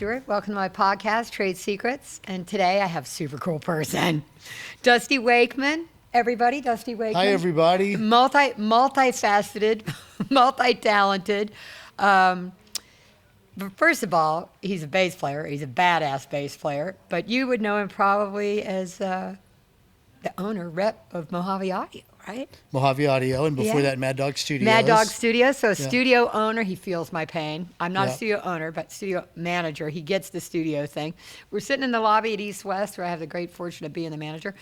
Stewart. Welcome to my podcast, Trade Secrets. And today I have a super cool person, Dusty Wakeman. Everybody, Dusty Wakeman. Hi, everybody. Multifaceted, multi-talented. But first of all, he's a bass player. He's a badass bass player. But you would know him probably as the owner, rep of Mojave Audio, right? Mojave Audio, and before that, Mad Dog Studios. Mad Dog Studios. So studio owner, he feels my pain. I'm not a studio owner, but studio manager. He gets the studio thing. We're sitting in the lobby at East West, where I have the great fortune of being the manager.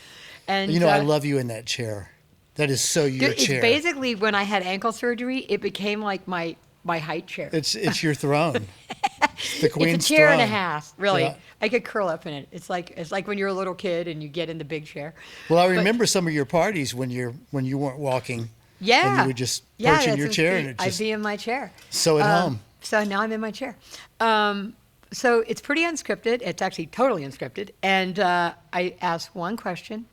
And you know, I love you in that chair. That is so your chair. It's basically, when I had ankle surgery, it became like my height chair. It's your throne. It's the queen's It's a chair throne. and a half, really. Yeah. I could curl up in it. It's like when you're a little kid and you get in the big chair. Well, I remember some of your parties when you weren't walking. Yeah. And you would just perch in your chair, and I'd be in my chair. So at home. So now I'm in my chair. So it's pretty unscripted. It's actually totally unscripted. And I ask one question.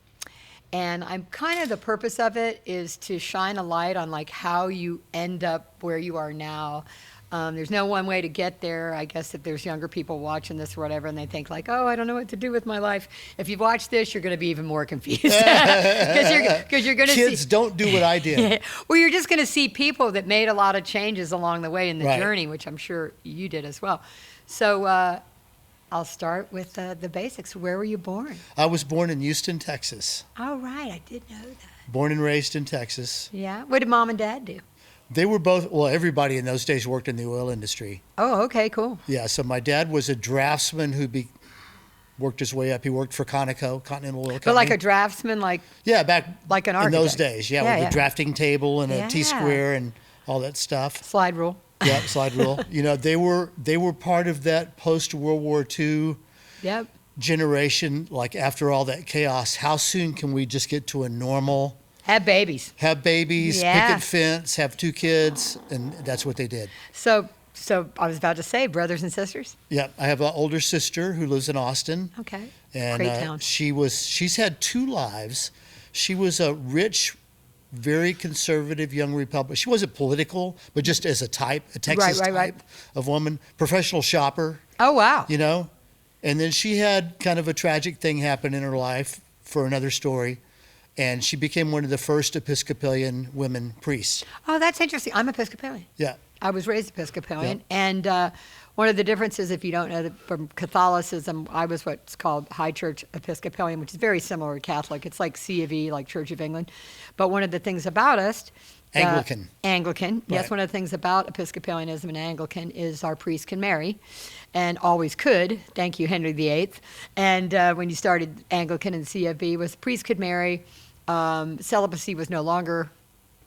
And I'm kind of, the purpose of it is to shine a light on like how you end up where you are now. There's no one way to get there. I guess if there's younger people watching this or whatever, and they think like, oh, I don't know what to do with my life. If you watch this, you're going to be even more confused because you're going to see. Kids, don't do what I did. Well, you're just going to see people that made a lot of changes along the way in the Right. journey, which I'm sure you did as well. So I'll start with the basics. Where were you born? I was born in Houston, Texas. Oh, right. I did know that. Born and raised in Texas. Yeah. What did mom and dad do? They were both, well, everybody in those days worked in the oil industry. Oh, okay, cool. Yeah, so my dad was a draftsman who worked his way up. He worked for Conoco, Continental Oil Company. But like a draftsman, like back like an in architect. those days, with the drafting table and a Yeah. T-square and all that stuff. slide rule. Yeah, slide rule. You know, they were part of that post-World War II Yep. generation. Like after all that chaos, how soon can we just get to a normal? Have babies. Have babies, Yeah. picket fence, have 2 kids, and that's what they did. So I was about to say, brothers and sisters. Yeah, I have an older sister who lives in Austin. Okay. And Great town. she's had 2 lives. She was a rich, very conservative young Republican. She wasn't political, but just as a type, a Texas Right. type of woman, professional shopper, Oh, wow. you know. And then she had kind of a tragic thing happen in her life for another story. And she became one of the first Episcopalian women priests. Oh, that's interesting. I'm Episcopalian. Yeah. I was raised Episcopalian. Yeah. And one of the differences, if you don't know, from Catholicism, I was what's called High Church Episcopalian, which is very similar to Catholic. It's like C of E, like Church of England. But one of the things about us... Anglican. Anglican. Yes, Right. one of the things about Episcopalianism and Anglican is our priests can marry, and always could. Thank you, Henry VIII. And when you started Anglican and CFB, was priests could marry. Celibacy was no longer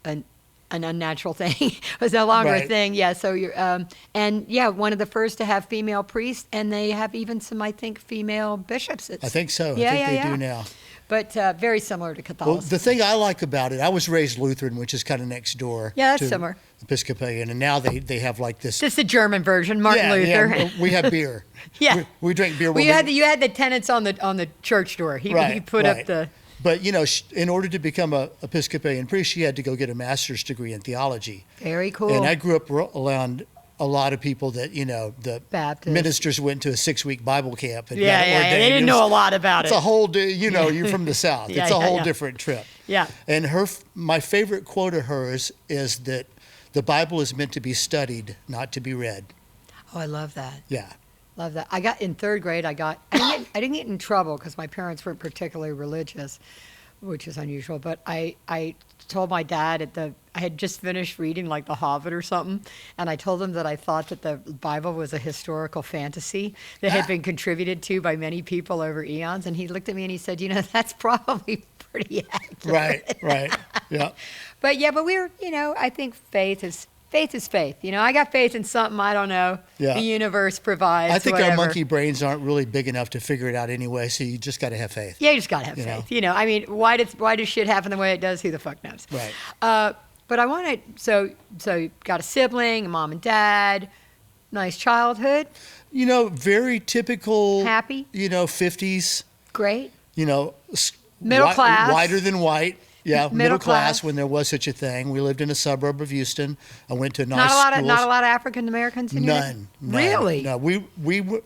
an unnatural thing. It was no longer a Right. thing. Yeah. So you're one of the first to have female priests, and they have even some, I think, female bishops. I think so. Yeah, I think yeah, they yeah. do now. But very similar to Well, Catholicism. the thing I like about it, I was raised Lutheran, which is kind of next door. Yeah, that's to similar. Episcopalian, and now they have like this. Just the German version, Martin yeah, Luther. Yeah, we have beer. Yeah. we drink beer. Well, you had the tenants on the church door. He put up the. But you know, in order to become a Episcopalian priest, she had to go get a master's degree in theology. Very cool. And I grew up around a lot of people that, you know, the Baptist. ministers went to a 6-week Bible camp. And Yeah. got ordained. They didn't know a lot about It's it. a whole, you're from the South. Yeah, it's a whole yeah. different trip. Yeah. And my favorite quote of hers is that the Bible is meant to be studied, not to be read. Oh, I love that. Yeah. Love that. I got in 3rd grade. I didn't get in trouble because my parents weren't particularly religious, which is unusual. But I told my dad I had just finished reading like The Hobbit or something, and I told him that I thought that the Bible was a historical fantasy that had been contributed to by many people over eons. And he looked at me and he said, that's probably pretty accurate. Right. Yeah. But we were, I think faith is faith. I got faith in something, I don't know. Yeah. The universe provides. I think whatever. our monkey brains aren't really big enough to figure it out anyway, so you just got to have faith. Yeah, you just gotta have faith. I mean, why does shit happen the way it does? Who the fuck knows? Right. But I wanted so you got a sibling, a mom and dad, nice childhood. Very typical. Happy. 50s. Great. Middle Class. Whiter than white. Yeah, middle class class. when there was such a thing. We lived in a suburb of Houston. I went to nice Not a lot schools. of not a lot of African Americans in your None. Really? No, we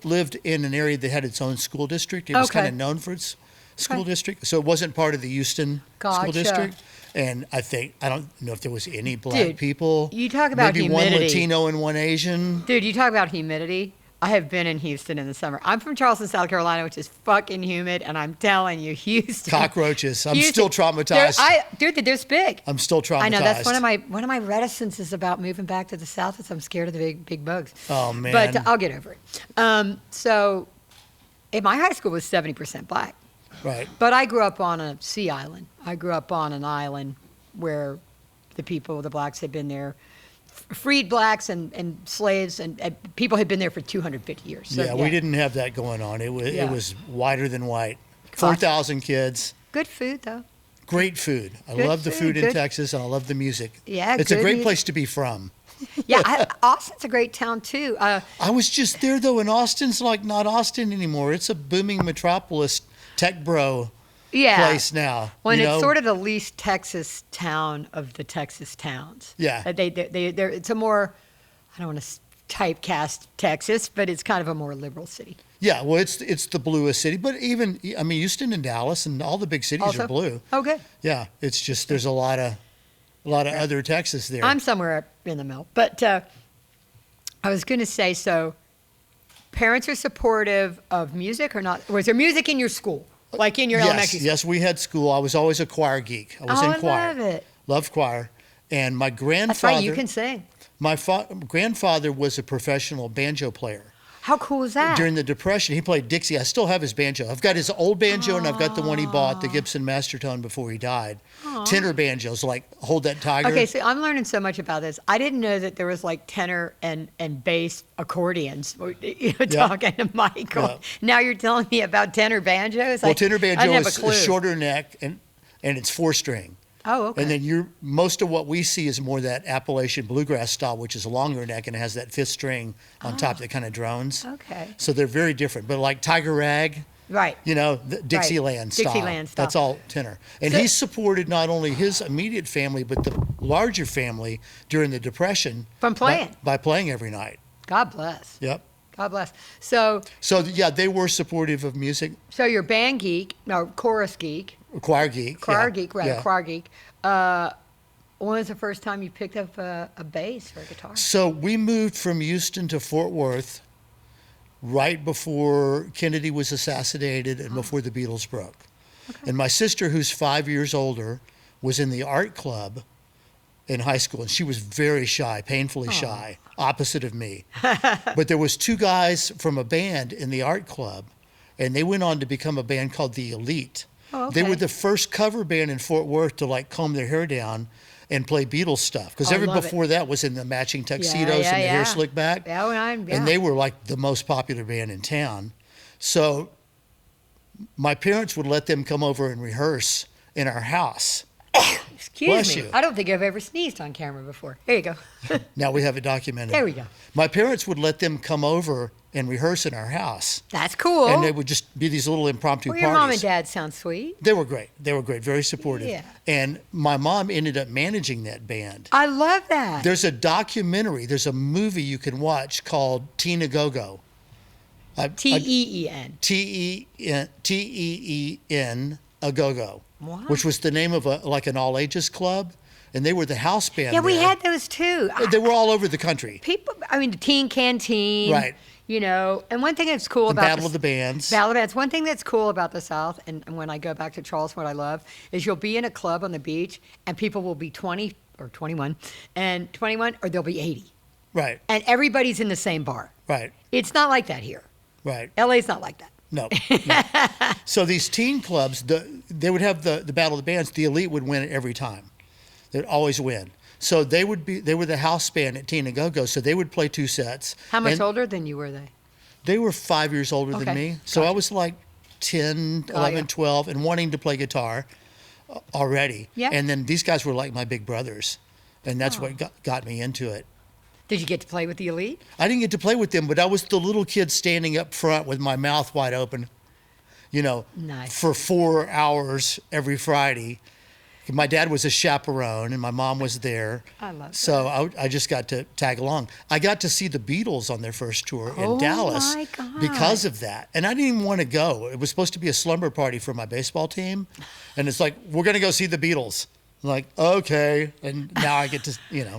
lived in an area that had its own school district. It was Okay. kind of known for its school Okay. district, so it wasn't part of the Houston school Gotcha. district. And I don't know if there was any black Dude, people. you talk about maybe humidity. one Latino and one Asian. Dude, you talk about humidity. I have been in Houston in the summer. I'm from Charleston, South Carolina, which is fucking humid, and I'm telling you, Houston. Cockroaches. I'm Houston- still traumatized. Dude, they're big. I'm still traumatized. I know that's one of my reticences about moving back to the South is I'm scared of the big bugs. Oh, man. But I'll get over it. So, my high school was 70% black, Right. but I grew up on a sea island. I grew up on an island where the blacks had been there. Freed blacks and slaves and people had been there for 250 years. So, Yeah, we didn't have that going on. It Yeah. was whiter than white. Gotcha. 4,000 kids. Good food though. Great food. I Good love the food, food in good- Texas, and I love the music. Yeah, it's a good great music. place to be from. Yeah, Austin's a great town too. I was just there though, and Austin's like not Austin anymore. It's a booming metropolis, tech bro Yeah. place now. When you it's know? sort of the least Texas town of the Texas towns. Yeah. It's a more, I don't want to typecast Texas, but it's kind of a more liberal city. Yeah, well, it's the bluest city, but even Houston and Dallas and all the big cities Also, are blue. Oh, good. Yeah, it's just there's a lot of other Texas there. I'm somewhere up in the middle. But I was going to say, so parents are supportive of music or not? Was there music in your school? Like in your elementary school? Yes, we had school. I was always a choir geek. I was Oh, in I choir. love it. Loved choir. And my That's grandfather, right, you can sing. my grandfather was a professional banjo player. How cool is that? During the Depression, he played Dixie. I still have his banjo. I've got his old banjo, and I've got the one he bought, the Gibson Mastertone, before he died. Tenor banjos, like Hold That Tiger. Okay, so I'm learning so much about this. I didn't know that there was like tenor and bass accordions. Talking to Michael. Yeah. Now you're telling me about tenor banjos. Well, tenor I banjo didn't have a is clue. a shorter neck, and it's 4-string. Oh, okay. And then most of what we see is more that Appalachian bluegrass style, which is a longer neck and it has that 5th string on top that kind of drones. Okay. So they're very different. But like Tiger Rag, Right. the Dixieland style. Dixieland style. That's all tenor. And So- he supported not only his immediate family, but the larger family during the Depression. From playing. By playing every night. God bless. Yep. God bless. So Yeah, they were supportive of music. you're band geek, no, chorus geek, Choir geek. choir yeah. geek, right? Yeah. Choir geek. When was the first time you picked up a bass or a guitar? So we moved from Houston to Fort Worth right before Kennedy was assassinated and before the Beatles broke. Okay. And my sister, who's 5 years older, was in the art club in high school, and she was very shy, painfully shy, opposite of me. But there was 2 guys from a band in the art club, and they went on to become a band called the Elite. Oh, okay. They were the first cover band in Fort Worth to like comb their hair down and play Beatles stuff, because I love it. before that was in the matching tuxedos and the hair slicked back. Yeah, And they were like the most popular band in town. So my parents would let them come over and rehearse in our house. Excuse Bless me. you. I don't think I've ever sneezed on camera before. Here you go. Now we have it documented. There we go. My parents would let them come over and rehearse in our house. That's cool. And they would just be these little impromptu Well, parties. your mom and dad sound sweet. They were great. They were great. Very supportive. Yeah. And my mom ended up managing that band. I love that. There's a documentary, there's a movie you can watch called Teen A Go-Go. T-E-E-N. T-E-E-N, A Go-Go. Wow. Which was the name of an all-ages club. And they were the house band Yeah, we there. had those too. They were all over the country. The Teen Canteen. Right. And one thing that's cool The about Battle of the Bands. Battle of the Bands. One thing that's cool about the South, and when I go back to Charleston, what I love is you'll be in a club on the beach, and people will be 20 or 21, or they'll be 80, Right, and everybody's in the same bar. right, It's not like that here. right. LA's not like that. No. So these teen clubs, they would have the Battle of the Bands. The Elite would win it every time. They'd always win. So they were the house band at Teen A Go-Go. So they would play 2 sets. How much And older than you were they? They were 5 years older than Okay. me. So I was like 10, 11, yeah. 12, and wanting to play guitar already. Yeah. And then these guys were like my big brothers. And that's what got me into it. Did you get to play with the Elite? I didn't get to play with them, but I was the little kid standing up front with my mouth wide open, Nice. for 4 hours every Friday. My dad was a chaperone, and my mom was there. I love that. So I just got to tag along. I got to see the Beatles on their first tour Oh, in Dallas my God. because of that. And I didn't even want to go. It was supposed to be a slumber party for my baseball team. And it's like, we're going to go see the Beatles. I'm like, okay. And now I get to,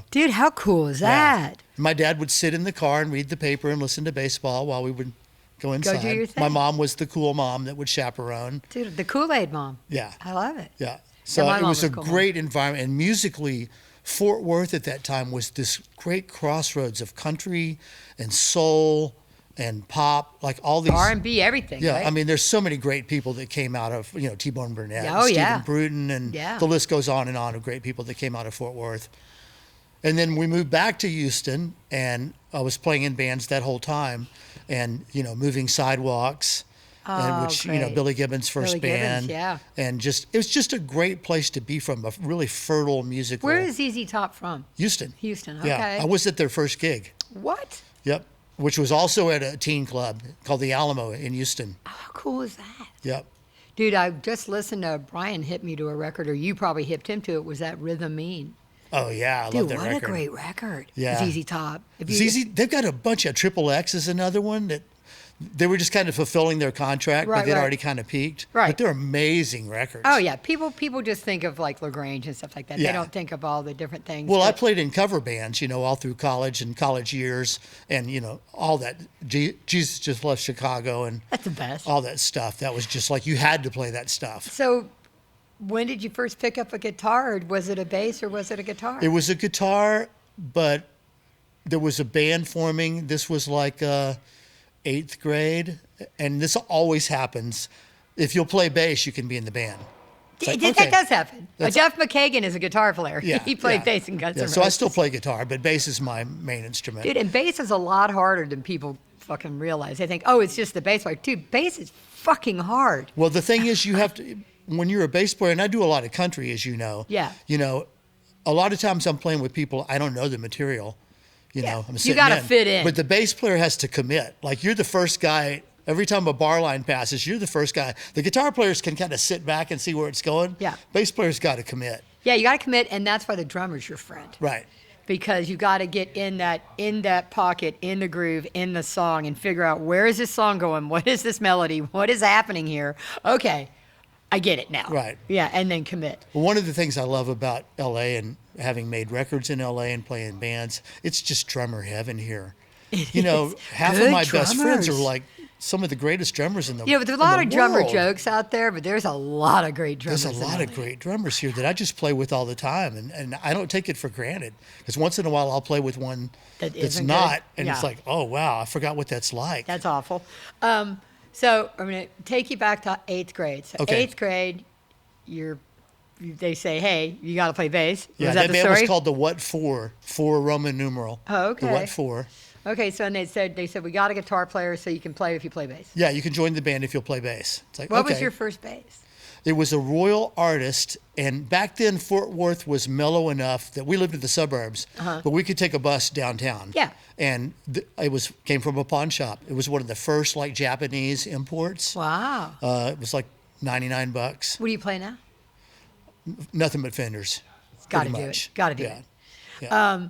Dude, how cool is that? My dad would sit in the car and read the paper and listen to baseball while we would go inside. do your thing. My mom was the cool mom that would chaperone. Dude, the Kool-Aid mom. Yeah. I love it. Yeah. So my it mom was was a cool. great environment. And musically, Fort Worth at that time was this great crossroads of country and soul and pop, like all these. R&B, everything, Yeah, right? I mean, there's so many great people that came out of, T-Bone Burnett, Oh, and Stephen yeah. Bruton, and Yeah. the list goes on and on of great people that came out of Fort Worth. And then we moved back to Houston, and I was playing in bands that whole time, and moving sidewalks, and Oh, which great. Billy Gibbons' first Billy Gibbons, band, yeah. and it was just a great place to be from, a really fertile musical. Where is ZZ Top from? Houston? Houston, Yeah, okay. I was at their first gig. What? Yep, which was also at a teen club called the Alamo in Houston. How cool is that? Yep. Dude, I just listened to Brian hit me to a record, or you probably hipped him to it. Was that Rhythm Mean? Oh yeah, I love Dude, that what record. a great record. Yeah. ZZ Top. If you- ZZ, they've got a bunch of Triple X is another one that they were just kind of fulfilling their contract, Right, but they'd right. already kind of peaked. Right. But they're amazing records. Oh yeah, people just think of like LaGrange and stuff like that. Yeah. They don't think of all the different things. Well, I but- played in cover bands, all through college and college years, and all that. Jesus Just Left Chicago and That's the best. all that stuff. That was just like you had to play that stuff. So, when did you first pick up a guitar? Was it a bass or was it a guitar? It was a guitar, but there was a band forming. This was like 8th grade, and this always happens. If you'll play bass, you can be in the band. It's like, That okay. does happen. That's- Jeff McKagan is a guitar player. Yeah, he played yeah. bass in Guns Yeah, N' so I Roses. still play guitar, but bass is my main instrument. Dude, and bass is a lot harder than people fucking realize. They think, oh, it's just the bass player. Dude, bass is fucking hard. Well, the thing is, you have to, when you're a bass player, and I do a lot of country, as you know. Yeah. A lot of times I'm playing with people, I don't know the material. Yeah. I'm You sitting gotta fit in. But the bass player has to commit. Like, you're the first guy. Every time a bar line passes, you're the first guy. The guitar players can kind of sit back and see where it's going. Yeah. Bass players got to commit. Yeah, you got to commit, and that's why the drummer's your friend. Right. Because you got to get in that pocket, in the groove, in the song, and figure out where is this song going? What is this melody? What is happening here? Okay, I get it now. Right. Yeah, and then commit. Well, one of the things I love about LA and having made records in LA and playing bands, it's just drummer heaven here. Half of Good my best friends are drummers. like some of the greatest drummers in the Yeah, but there's a lot in of the drummer world. jokes out there, but there's a lot of great drummers. There's a in lot of LA. great drummers here that I just play with all the time, and I don't take it for granted. Because once in a while I'll play with one That that's isn't not, good. and it's Yeah. like, oh wow, I forgot what that's like. That's awful. So I'm going to take you back to 8th grade. So Okay. 8th grade, they say, hey, you got to play bass. Yeah, Was that that the band story? was called the What For Roman numeral. Oh, The okay. What For. Okay, so and they said we got a guitar player so you can play if you play bass. Yeah, you can join the band if you'll play bass. It's like, What okay. was your first bass? It was a Royal Artist, and back then Fort Worth was mellow enough that we lived in the suburbs, but we could take a bus downtown. Yeah. And it came from a pawn shop. It was one of the first like Japanese imports. Wow. It was like $99. What do you play now? Nothing but Fenders. Got to pretty do much. it. Got to do Yeah. it. Yeah.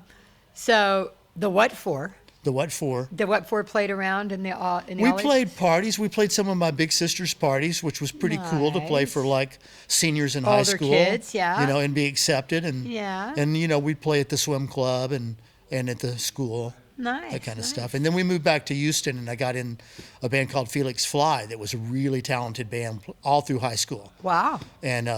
So the What For? The What For. The What For played around in the We alleys? played parties. We played some of my big sister's parties, which was pretty cool to play for Nice. like seniors in high Older school. kids, yeah. And be accepted. And Yeah. And we'd play at the swim club and at the school. Nice. That kind of nice. stuff. And then we moved back to Houston, and I got in a band called Felix Fly that was a really talented band all through high school. Wow. And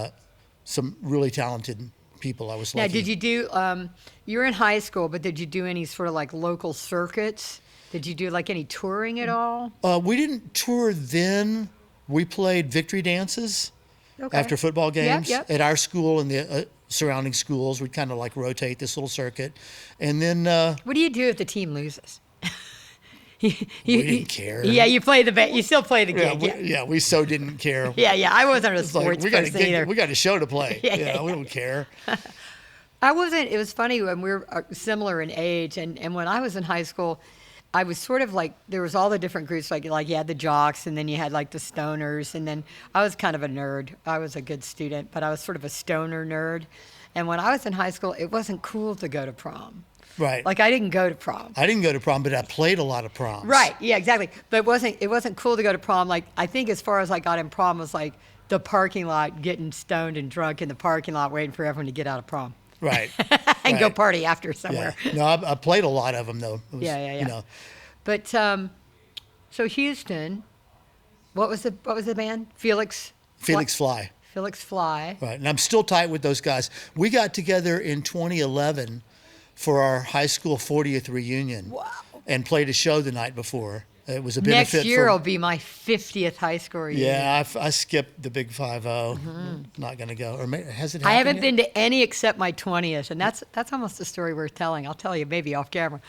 some really talented people. I was Now, lucky. did you do? You were in high school, but did you do any sort of like local circuits? Did you do like any touring at all? We didn't tour then. We played victory dances Okay. after football games yep. at our school and the surrounding schools. We'd kind of like rotate this little circuit. And then What do you do if the team loses? we didn't care. Yeah, you play you still play the Yeah, gig. we so didn't care. Yeah. I wasn't a It's like, sports we got person either. we got a show to play. Yeah, We don't care. I wasn't. It was funny when we were similar in age, and when I was in high school, I was sort of like, there was all the different groups, like you had the jocks, and then you had like the stoners, and then I was kind of a nerd. I was a good student, but I was sort of a stoner nerd. And when I was in high school, it wasn't cool to go to prom. Right. Like I didn't go to prom. I didn't go to prom, but I played a lot of proms. Right. Yeah, exactly. But it wasn't cool to go to prom. Like I think as far as I got in prom was like the parking lot, getting stoned and drunk in the parking lot, waiting for everyone to get out of prom. Right. And go Right. party after somewhere. Yeah. No, I played a lot of them though. It was, Yeah. You know, But so Houston, what was the band? Felix Fly. Felix Fly. Right. And I'm still tight with those guys. We got together in 2011 for our high school 40th reunion. Wow. And played a show the night before. It was a benefit. Next year will be my 50th high school reunion. Yeah, I skipped the big 5-0. Not going to go. Or has it happened I haven't yet? been to any except my 20th, and that's almost a story worth telling. I'll tell you maybe off camera.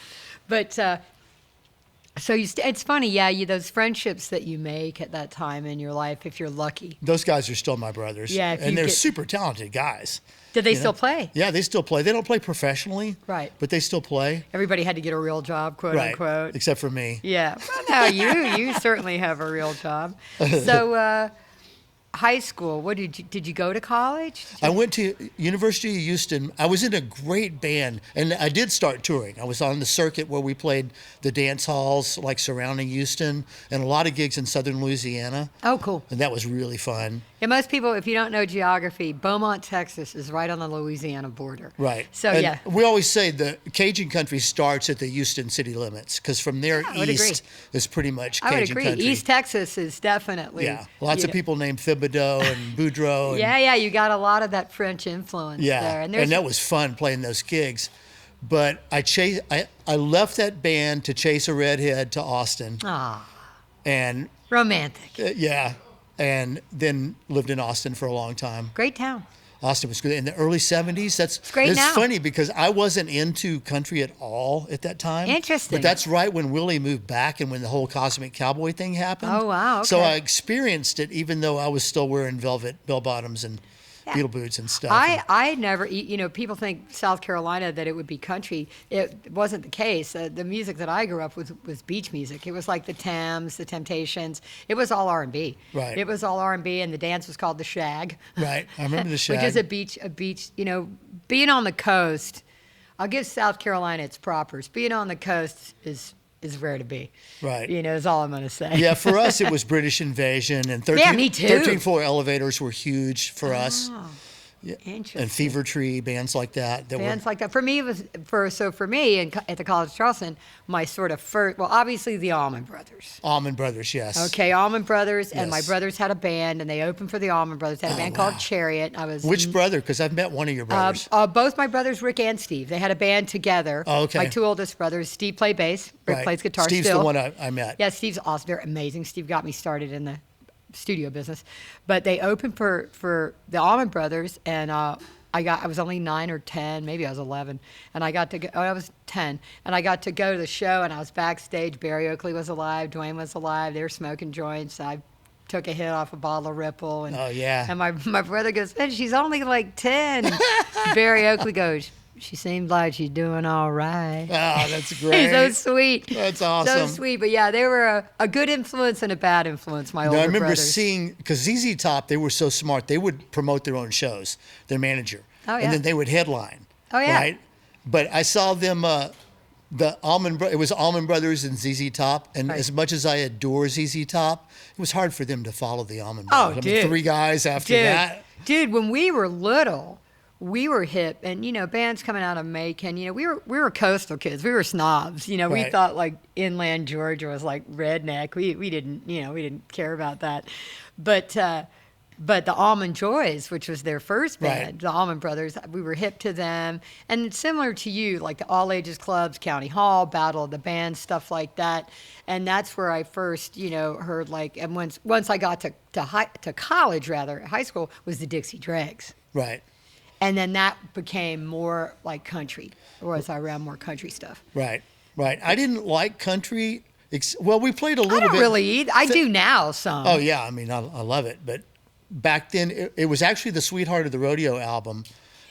But so it's funny, yeah, those friendships that you make at that time in your life, if you're lucky. Those guys are still my brothers. Yeah, if you and they're get- super talented guys. Did they You know? still play? Yeah, they still play. They don't play professionally. Right. But they still play. Everybody had to get a real job, quote Right. unquote. Except for me. Yeah. Well, no, you certainly have a real job. So, high school. What did you go to college? I went to University of Houston. I was in a great band, and I did start touring. I was on the circuit where we played the dance halls, like surrounding Houston, and a lot of gigs in southern Louisiana. Oh, cool. And that was really fun. Yeah, most people, if you don't know geography, Beaumont, Texas is right on the Louisiana border. Right. So, And yeah. we always say the Cajun country starts at the Houston city limits, because from there I would east agree. is pretty much I Cajun would agree. country. East Texas is definitely. Yeah. Lots of know- people named Thibodeau and Boudreaux. And, Yeah, you got a lot of that French influence Yeah, there. and that was fun playing those gigs. But I left that band to chase a redhead to Austin, and romantic. yeah, and then lived in Austin for a long time. Great town. Austin was good in the early '70s. It's great now. funny because I wasn't into country at all at that time. Interesting. But that's right when Willie moved back and when the whole Cosmic Cowboy thing happened. Oh, wow, So okay. I experienced it, even though I was still wearing velvet bell bottoms and Beetle boots and stuff. I never, people think South Carolina that it would be country. It wasn't the case. The music that I grew up with was beach music. It was like the Thames, the Temptations. It was all R&B. Right. It was all R&B, and the dance was called the shag. Right. I remember the shag. Which is a beach, being on the coast. I'll give South Carolina its propers. Being on the coast is rare to be. Right. Is all I'm going to say. Yeah, for us it was British Invasion, and 13, Yeah, me too. 13-4 elevators were huge for us. Interesting. And Fever Tree, bands like that. Bands like that. For me, for me at the College of Charleston, my sort of first, well, obviously the Allman Brothers. Allman Brothers, yes. Okay, Allman Brothers, and my Yes. brothers had a band, and they opened for the Allman Brothers. They had a band called Chariot. I was Which brother? Because I've met one of your brothers. both my brothers, Rick and Steve. They had a band together. Oh, okay. My two oldest brothers. Steve played bass. Rick Right. plays guitar Steve's still. the one I met. Yeah, Steve's awesome. They're amazing. Steve got me started in the studio business. But they opened for the Allman Brothers, and I was only 9 or 10, maybe I was 11, and I got to go. Oh, I was 10, and I got to go to the show, and I was backstage. Barry Oakley was alive, Dwayne was alive. They were smoking joints. I took a hit off a bottle of Ripple, and Oh, yeah. And my brother goes, "Man, she's only like 10." And Barry Oakley goes, "She seems like she's doing all right." Oh, that's great. He's so sweet. That's So awesome. sweet. But yeah, they were a good influence and a bad influence, my No, older I remember brothers. seeing, because ZZ Top, they were so smart. They would promote their own shows, their manager. Oh, yeah. And then they would headline. Oh, yeah. Right? But I saw them, it was Allman Brothers and ZZ Top. And Right. as much as I adore ZZ Top, it was hard for them to follow the Allman Oh, Brothers. dude. 3 guys after Dude, that. dude, when we were little, we were hip, and bands coming out of Macon. We were coastal kids. We were snobs. We Right. thought like inland Georgia was like redneck. We didn't care about that. But the Almond Joys, which was their first band, Right. the Allman Brothers, we were hip to them. And similar to you, like the all ages clubs, County Hall, Battle of the Bands, stuff like that. And that's where I first, heard and once I got to college, high school, was the Dixie Dregs. Right. And then that became more like country, or as I around more country stuff. Right. Right. I didn't like country. Well, we played a little I don't bit. really either. I do now some. Oh, yeah. I mean, I love it. But back then, it was actually the Sweetheart of the Rodeo album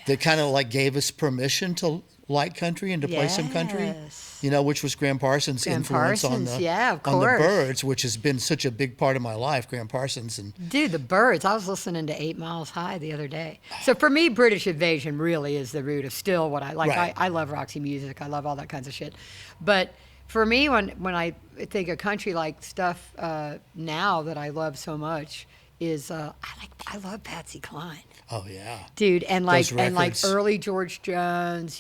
that kind of like gave us permission to like country and to play some country. Yes. You know, which was Graham Parsons' Graham influence Parsons, on the yeah, of on the course. Byrds, which has been such a big part of my life. Graham Parsons and Dude, the Birds. I was listening to 8 Miles High the other day. So for me, British Invasion really is the root of still what I like. Right. I love Roxy music. I love all that kinds of shit. But for me, when I think of country like stuff now that I love so much is I love Patsy Cline. oh yeah, Dude, and Those like records. early George Jones,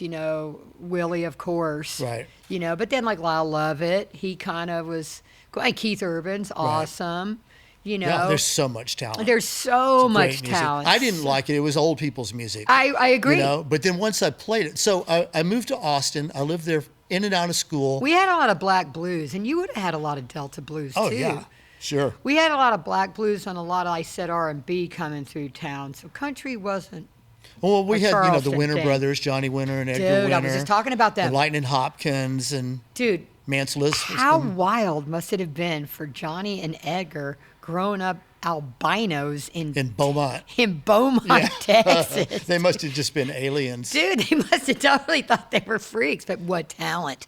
Willie, of course, Right. But then like Lyle Lovett, he kind of was. And Keith Urban's awesome, yeah. There's so much talent. There's so Great much music. talent. I didn't like it. It was old people's music. I agree. But then once I played it, so I moved to Austin. I lived there in and out of school. We had a lot of black blues, and you would have had a lot of Delta blues oh too. yeah, sure. We had a lot of black blues and a lot of, I said, R&B coming through town. So country wasn't. Well, we a had the Charleston Winter thing. brothers, Johnny Winter and Edgar Dude, Winter. I was just talking about them. And Lightning Hopkins and Dude, Mansellus. how wild must it have been for Johnny and Edgar growing up albinos in Beaumont. Beaumont, Texas? They must have just been aliens. Dude, they must have totally thought they were freaks. But what talent.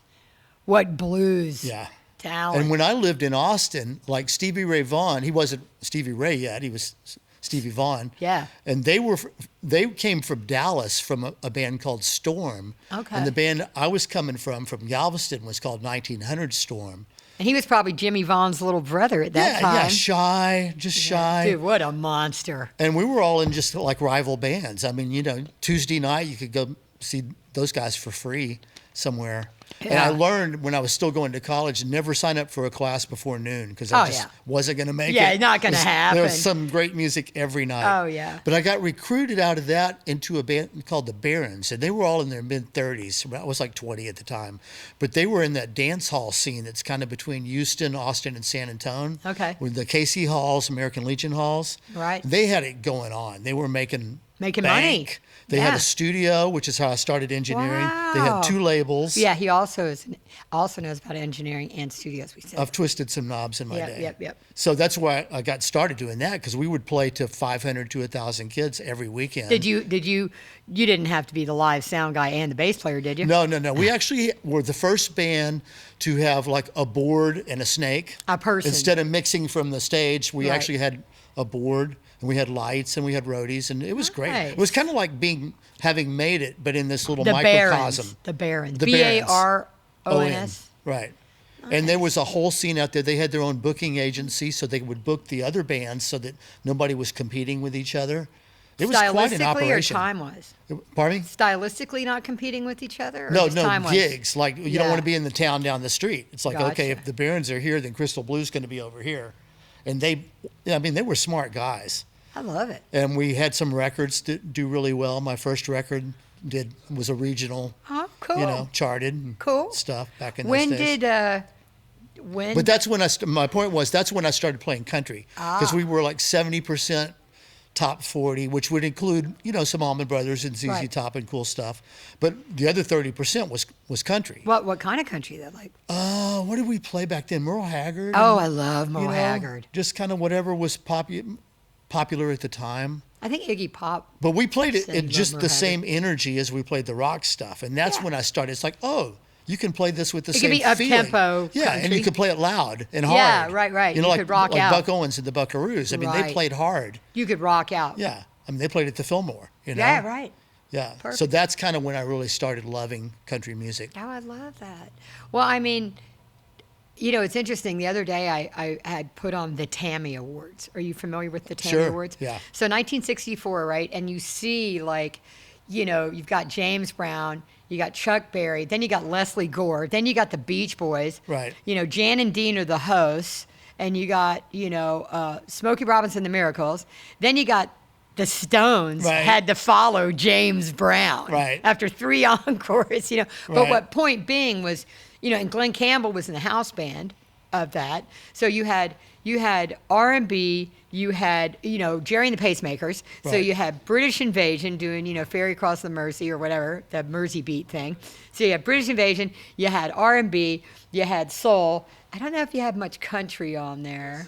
What blues. Yeah. Talent. And when I lived in Austin, like Stevie Ray Vaughan, he wasn't Stevie Ray yet. He was Stevie Vaughan. Yeah. And they came from Dallas from a band called Storm. Okay. And the band I was coming from Galveston was called 1900 Storm. And he was probably Jimmy Vaughn's little brother at that time. Yeah, shy, just shy. Dude, what a monster. And we were all in just like rival bands. I mean, Tuesday night you could go see those guys for free somewhere. And Yeah. I learned when I was still going to college, never sign up for a class before noon because I just wasn't going to make it. Yeah, not gonna There happen. was some great music every night. Oh, yeah. But I got recruited out of that into a band called the Barons, and they were all in their mid-30s. I was like 20 at the time. But they were in that dance hall scene that's kind of between Houston, Austin, and San Antonio. Okay. With the KC Halls, American Legion Halls. Right. They had it going on. They were making Making bank. money. They had Yeah. a studio, which is how I started engineering. They had Wow. 2 labels. Yeah, he also knows about engineering and studios, we said. I've twisted some knobs in my Yep, day. yep. So that's why I got started doing that because we would play to 500 to 1,000 kids every weekend. You didn't have to be the live sound guy and the bass player, did you? No. We actually were the first band to have like a board and a snake. A person. Instead of mixing from the stage, we Right. actually had a board and we had lights and we had roadies and it was great. Nice. It was kind of like having made it, but in this little The microcosm. Barons. The Barons. The Barons. Barons. Right. And there was a whole scene out there. They had their own booking agency, so they would book the other bands so that nobody was competing with each other. It was quite an Stylistically or operation. time-wise? Pardon me? Stylistically not competing with each other? Or No, just time-wise? gigs. Like you don't Yeah. want to be in the town down the street. It's like, okay, Gotcha. if the Barons are here, then Crystal Blue's going to be over here. And they were smart guys. I love it. And we had some records that do really well. My first record was a regional, Oh, cool. charted and Cool. stuff back in When those days. when But that's when my point was that's when I started playing country because Ah. we were like 70% top 40, which would include some Allman Brothers and ZZ Right. Top and cool stuff. But the other 30% was country. what kind of country though? Like, What did we play back then? Merle Haggard. oh, and, I love Merle Haggard. Just kind of whatever was popular at the time. I think Iggy Pop. But we played it Said he at loved just Merle the Haggard. same energy as we played the rock stuff, and that's Yeah. when I started. It's like, oh, you can play this with the It same could be up-tempo feeling. Yeah, and country. you could play it loud and hard. Yeah, right. You like, could rock like out. Buck Owens and the Buckaroos. I mean, they Right. played hard. You could rock out. Yeah, I mean, they played at the Fillmore. Yeah, right. Yeah. So Perfect. that's kind of when I really started loving country music. Oh, I love that. Well, I mean, it's interesting. The other day I had put on the Tammy Awards. Are you familiar with the Tammy Sure, Awards? yeah. So 1964, right? And you see you've got James Brown, you got Chuck Berry, then you got Leslie Gore, then you got the Beach Boys. Right. Jan and Dean are the hosts, and you got, Smokey Robinson, the Miracles. Then you got the Stones Right. had to follow James Brown Right. after 3 encores, But Right. what point being was, and Glenn Campbell was in the house band of that. So you had R&B, you had, Jerry and the Pacemakers. So Right. you had British Invasion doing, Ferry Across the Mersey or whatever, the Mersey beat thing. So you had British Invasion, you had R&B, you had soul. I don't know if you had much country on there.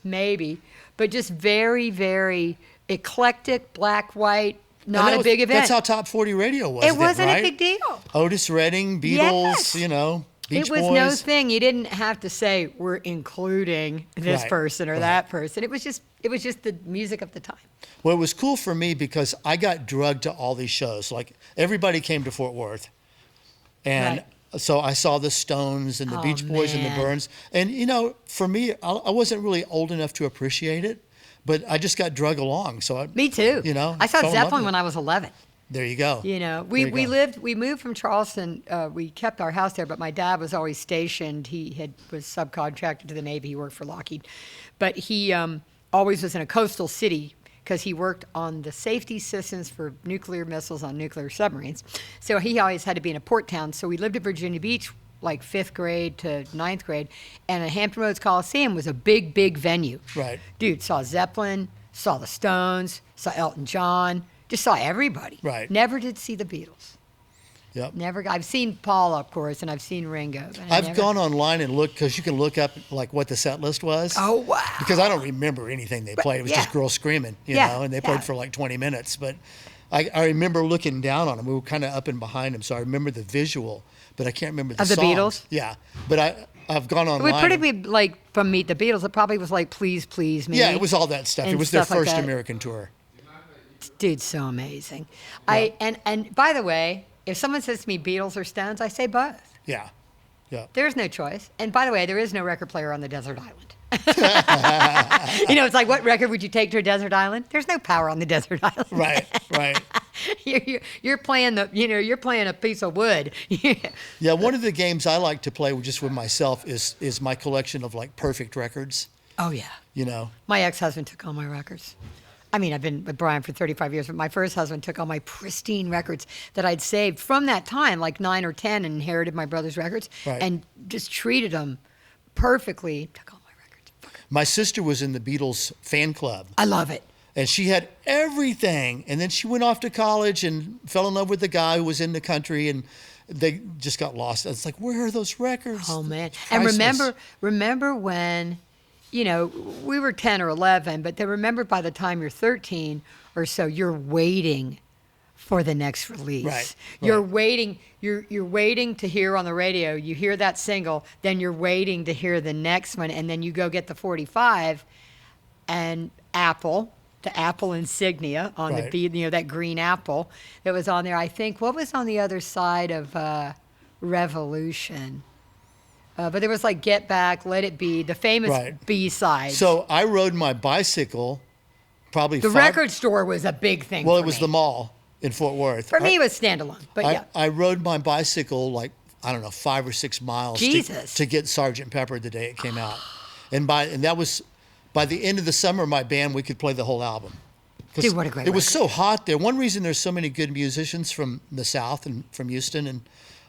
Maybe. But just very, very eclectic, black, white, not a big event. That's how Top 40 radio was. It wasn't right? a big deal. Otis Redding, Beatles, Yes. Beach It was Boys. no thing. You didn't have to say we're including this Right, person or right. that person. It was just the music of the time. Well, it was cool for me because I got drugged to all these shows. Like everybody came to Fort Worth, and so I saw the Stones and the Oh, Beach Boys and the man. Byrnes. And for me, I wasn't really old enough to appreciate it, but I just got drugged along. So Me too. I saw fell in love Zeppelin with when it. I was 11. There you go. We There you go. we moved from Charleston. We kept our house there, but my dad was always stationed. Was subcontracted to the Navy. He worked for Lockheed, but he always was in a coastal city because he worked on the safety systems for nuclear missiles on nuclear submarines. So he always had to be in a port town. So we lived in Virginia Beach, like 5th grade to 9th grade, and the Hampton Roads Coliseum was a big, big venue. Right. Dude, saw Zeppelin, saw the Stones, saw Elton John. Just saw everybody. Right. Never did see the Beatles. Yep. Never. I've seen Paul, of course, and I've seen Ringo. But I've gone online and looked because you can look up like what the set list was. Oh, wow. Because I don't remember anything they played. It was just yeah. girls screaming, Yeah, and they yeah. played for like 20 minutes. But I remember looking down on them. We were kind of up and behind them, so I remember the visual, but I can't remember the Of the songs. Beatles? Yeah, but I've gone It online. would probably be like from Meet the Beatles. It probably was like Please, Please Me. Yeah, it was all that stuff. It and was their stuff like first that. American tour. Dude, so amazing. And by the way, if someone says to me Beatles or Stones, I say both. Yeah, yeah. There's no choice. And by the way, there is no record player on the desert island. It's like, what record would you take to a desert island? There's no power on the desert island. Right, right. You're playing you're playing a piece of wood. Yeah, one of the games I like to play just with myself is my collection of like perfect records. Oh yeah. My ex-husband took all my records. I mean, I've been with Brian for 35 years, but my first husband took all my pristine records that I'd saved from that time, like 9 or 10, and inherited my brother's records, Right. and just treated them perfectly. Took all my records. My sister was in the Beatles fan club. I love it. And she had everything. And then she went off to college and fell in love with the guy who was in the country, and they just got lost. It's like, where are those records? Oh man! Priceless. And remember when, we were 10 or 11, but then remember by the time you're 13 or so, you're waiting for the next release. Right, You're right. waiting. You're waiting to hear on the radio. You hear that single, then you're waiting to hear the next one, and then you go get the 45, and the Apple insignia on Right. that green apple that was on there. I think what was on the other side of Revolution. But there was like Get Back, Let It Be, the famous Right. B-sides. So I rode my bicycle probably the record store was a big thing Well, for it was me. the mall in Fort Worth. For me, it was standalone, but yeah. I rode my bicycle like, I don't know, 5 or 6 miles Jesus. to get Sgt. Pepper the day it came out. And that was by the end of the summer, my band, we could play the whole album. 'Cause Dude, what a great It was record. so hot there. One reason there's so many good musicians from the South and from Houston, and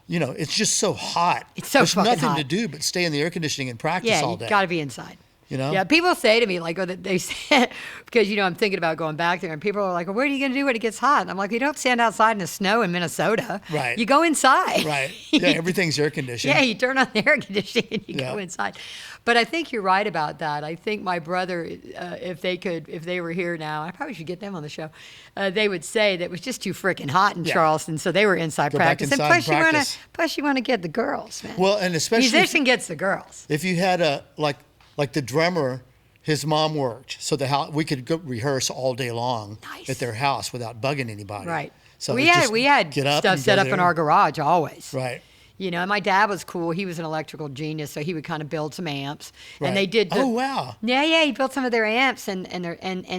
it's just so hot. It's so There's fucking nothing hot. to do but stay in the air conditioning and practice Yeah, all you day. got to be inside. Yeah, people say to me, like, they say, because, I'm thinking about going back there, and people are like, well, what are you going to do when it gets hot? And I'm like, you don't stand outside in the snow in Minnesota. Right. You go inside. Right. Yeah, everything's air conditioned. Yeah, you turn on the air conditioning and you Yeah. go inside. But I think you're right about that. I think my brother, if they were here now, I probably should get them on the show. They would say that it was just too freaking hot in Yeah. Charleston, so they were inside Go back practice. inside and plus, and practice. you want to get the girls, man. Well, and especially if- musician gets the girls. If you had like the drummer, his mom worked, so we could go rehearse all day long Nice. at their house without bugging anybody. Right. So we it had just we had get up stuff and set go up in there. our garage always. Right. And my dad was cool. He was an electrical genius, so he would kind of build some amps, Right. and they did. Oh wow. Yeah. He built some of their amps, and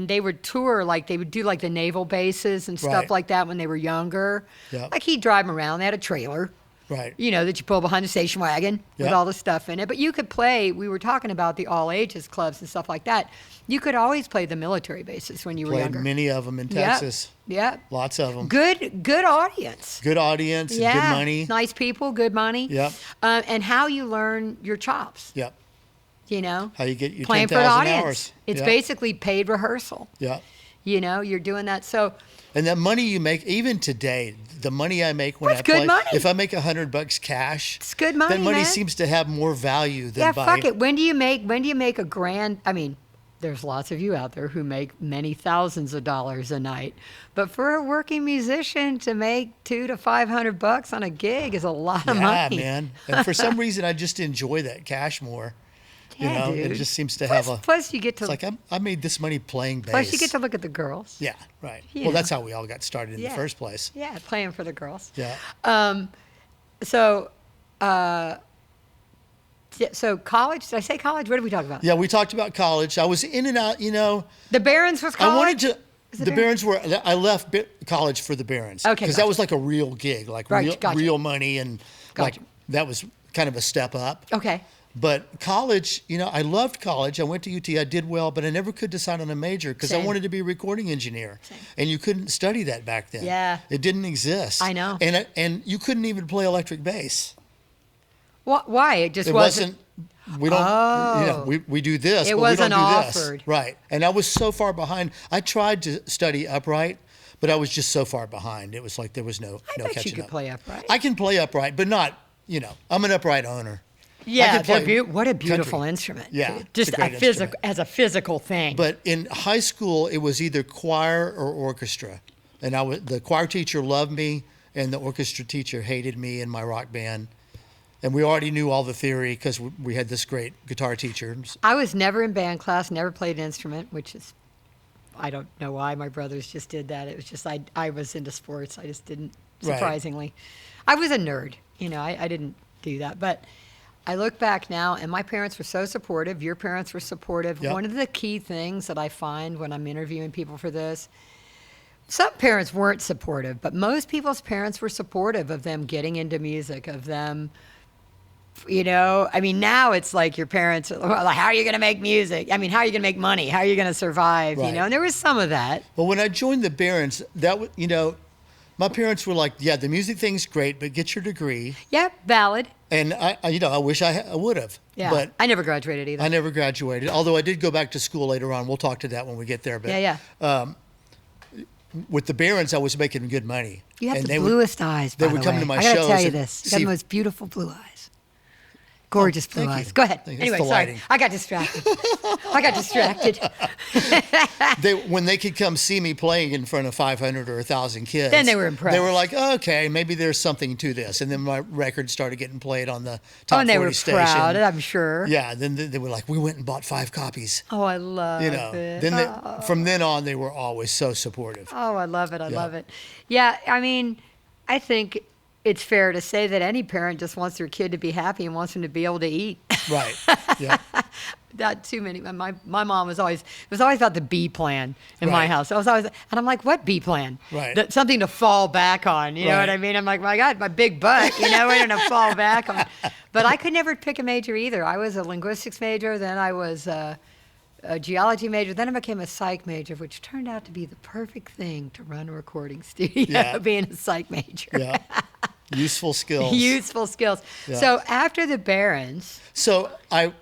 they would tour, like they would do like the naval bases and stuff Right. like that when they were younger. Yep. Like he'd drive them around. They had a trailer, Right. that you pull behind the station wagon with Yep. all the stuff in it. But you could play. We were talking about the all ages clubs and stuff like that. You could always play the military bases when you were Played younger. many of them in Yep. Texas. Yep. Lots of them. Good audience. Good audience. Yeah, Good money. nice people, good money. Yep. And how you learn your chops. Yep. How you get your playing for an 10,000 audience. hours. It's Yep. basically paid rehearsal. Yep. You're doing that. So And that money you make, even today, the money I make when That's I play, good money. if I make $100 cash, it's good money, that money man. seems to have more value than Yeah, by. fuck it. When do you make a grand? I mean, there's lots of you out there who make many thousands of dollars a night, but for a working musician to make $200 to $500 on a gig is a lot of Yeah, money. man. And for some reason, I just enjoy that cash more. Yeah, dude. It just seems to plus, have a. Plus, you get to. It's like I made this money playing bass. Plus, you get to look at the girls. Yeah, right. You Well, know. that's how we all got started in the Yeah. first place. Yeah, playing for the girls. Yeah. So, so college. Did I say college? What did we talk about? Yeah, we talked about college. I was in and out. The Barons was college. I wanted to. Is it The Barons were. I left college for the Barons. Okay, Because gotcha. that was like a real gig, like Right, gotcha. real money, and like Gotcha. that was kind of a step up. Okay. But college, I loved college. I went to UT. I did well, but I never could decide on a major because I Same. wanted to be a recording engineer. Same. And you couldn't study that back then. Yeah. It didn't exist. I know. And you couldn't even play electric bass. Why? It just It wasn't. we don't, Oh. we do this, It but wasn't we don't do this. offered. Right. And I was so far behind. I tried to study upright, but I was just so far behind. It was like there was no I no bet catching you could up. play upright. I can play upright, but not, I'm an upright owner. Yeah, could play what a beautiful country. instrument. Yeah, dude. it's Just a great physical instrument. as a physical thing. But in high school, it was either choir or orchestra. And the choir teacher loved me, and the orchestra teacher hated me and my rock band. And we already knew all the theory because we had this great guitar teacher. I was never in band class, never played an instrument, which is, I don't know why my brothers just did that. It was just, I was into sports. I just didn't, Right. surprisingly. I was a nerd, I didn't do that. But I look back now, and my parents were so supportive. Your parents were supportive. Yep. One of the key things that I find when I'm interviewing people for this, some parents weren't supportive, but most people's parents were supportive of them getting into music, of them, now it's like your parents, well, how are you going to make music? How are you going to make money? How are you going to survive? Right. And there was some of that. Well, when I joined the Barons, my parents were like, yeah, the music thing's great, but get your degree. Yep, valid. And I wish I would have. Yeah, But I never graduated either. I never graduated, although I did go back to school later on. We'll talk to that when we get there. But Yeah. with the Barons, I was making good money. You have And the they would- bluest eyes, by they would the come way. to my I got to shows tell you and this. You got see- the most beautiful blue eyes. Gorgeous blue thank you. eyes. Go ahead. Thank you. It's Anyway, the sorry. lighting. I got distracted. When they could come see me playing in front of 500 or 1,000 kids, Then they were impressed. They were like, okay, maybe there's something to this. And then my record started getting played on the top 40 and they were station. proud, I'm sure. Yeah, then they were like, we went and bought 5 copies. Oh, I love it. Then from then on, they were always so supportive. Oh, I love it. I love it. Yeah, I think it's fair to say that any parent just wants their kid to be happy and wants them to be able to eat. Right. Yeah. Not too many. My mom it was always about the B plan in my Right. house. I was always, and I'm like, what B plan? Right. Something to fall back on. You know Right. what I mean? I'm like, my God, my big butt. We're gonna fall back on. But I could never pick a major either. I was a linguistics major, then I was a geology major, then I became a psych major, which turned out to be the perfect thing to run a recording studio. Yeah. Being a psych major. Yeah. Useful skills. Useful skills. Yeah. So after the Barons, So I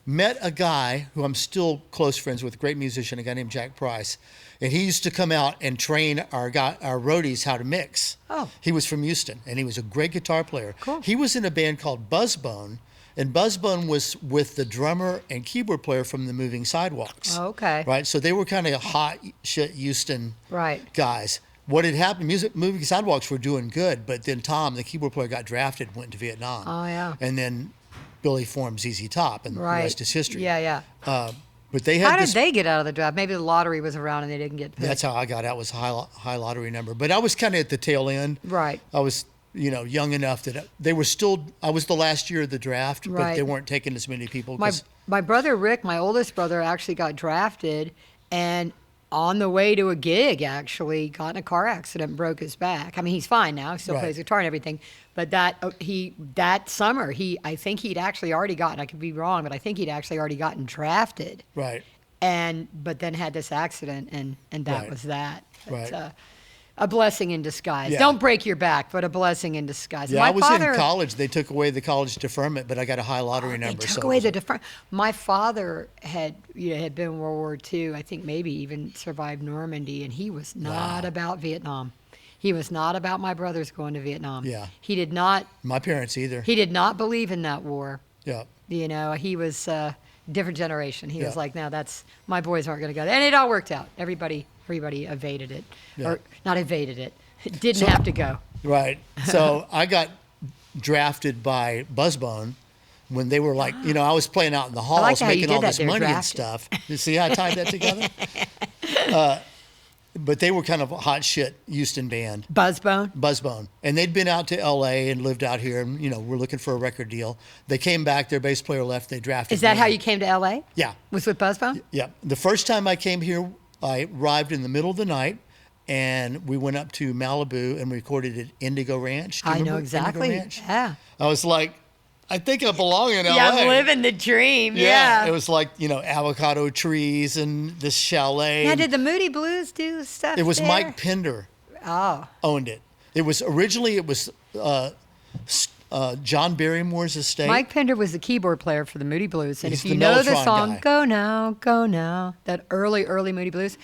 met a guy who I'm still close friends with, a great musician, a guy named Jack Price, and he used to come out and train our roadies how to mix. Oh. He was from Houston, and he was a great guitar player. Cool. He was in a band called Buzzbone, and Buzzbone was with the drummer and keyboard player from the Moving Sidewalks. Oh, okay. Right, so they were kind of hot shit Houston Right. guys. What had happened, Moving Sidewalks were doing good, but then Tom, the keyboard player, got drafted and went to Vietnam. Oh, yeah. And then Billy formed ZZ Top, and right. the rest is history. Yeah. But they had How this. did they get out of the draft? Maybe the lottery was around and they didn't get picked. That's how I got out. Was a high lottery number. But I was kind of at the tail end. Right. I was young enough that they were still. I was the last year of the draft, but Right. they weren't taking as many people. My 'cause- my brother Rick, my oldest brother, actually got drafted, and on the way to a gig, actually got in a car accident and broke his back. He's fine now. He still Right. plays guitar and everything. But that summer, I think he'd actually already gotten. I could be wrong, but I think he'd actually already gotten drafted. right. But then had this accident, and that Right. was that. Right. But, a blessing in disguise. Yeah. Don't break your back, but a blessing in disguise. Yeah, My I was father, in college. They took away the college deferment, but I got a high lottery They number. took so away it was- the deferment. My father had been in World War II. I think maybe even survived Normandy, and he was not about Vietnam. He was not about my brothers going to Vietnam. Yeah. He did not. My parents either. He did not believe in that war. Yeah. He was different generation. He was Yeah. like, no, that's, my boys aren't going to go there. And it all worked out. Everybody evaded it. Yeah. Or not evaded it. Didn't So- have to go. Right. So I got drafted by Buzzbone when they were like, I was playing out in the halls liked how you making did all that this there, money and drafted. stuff. You see how I tied that together? But they were kind of a hot shit Houston band. Buzzbone. And they'd been out to L.A. and lived out here, and we're looking for a record deal. They came back, their bass player left, they drafted Is that me. how you came to L.A.? Yeah. Was with Buzzbone? Yeah. The first time I came here, I arrived in the middle of the night, and we went up to Malibu and recorded at Indigo Ranch. Do you I know remember exactly. Indigo Ranch? Yeah. I was like, I think I belong in L.A. Yeah, I'm living the dream. Yeah. It was like, avocado trees and this chalet. Now, did the Moody Blues do stuff It was there? Mike Pender Oh. owned it. It was originally John Barrymore's estate. Mike Pender was the keyboard player for the Moody Blues. And He's if you the know the Mellotron song, guy. Go Now, that early Moody Blues,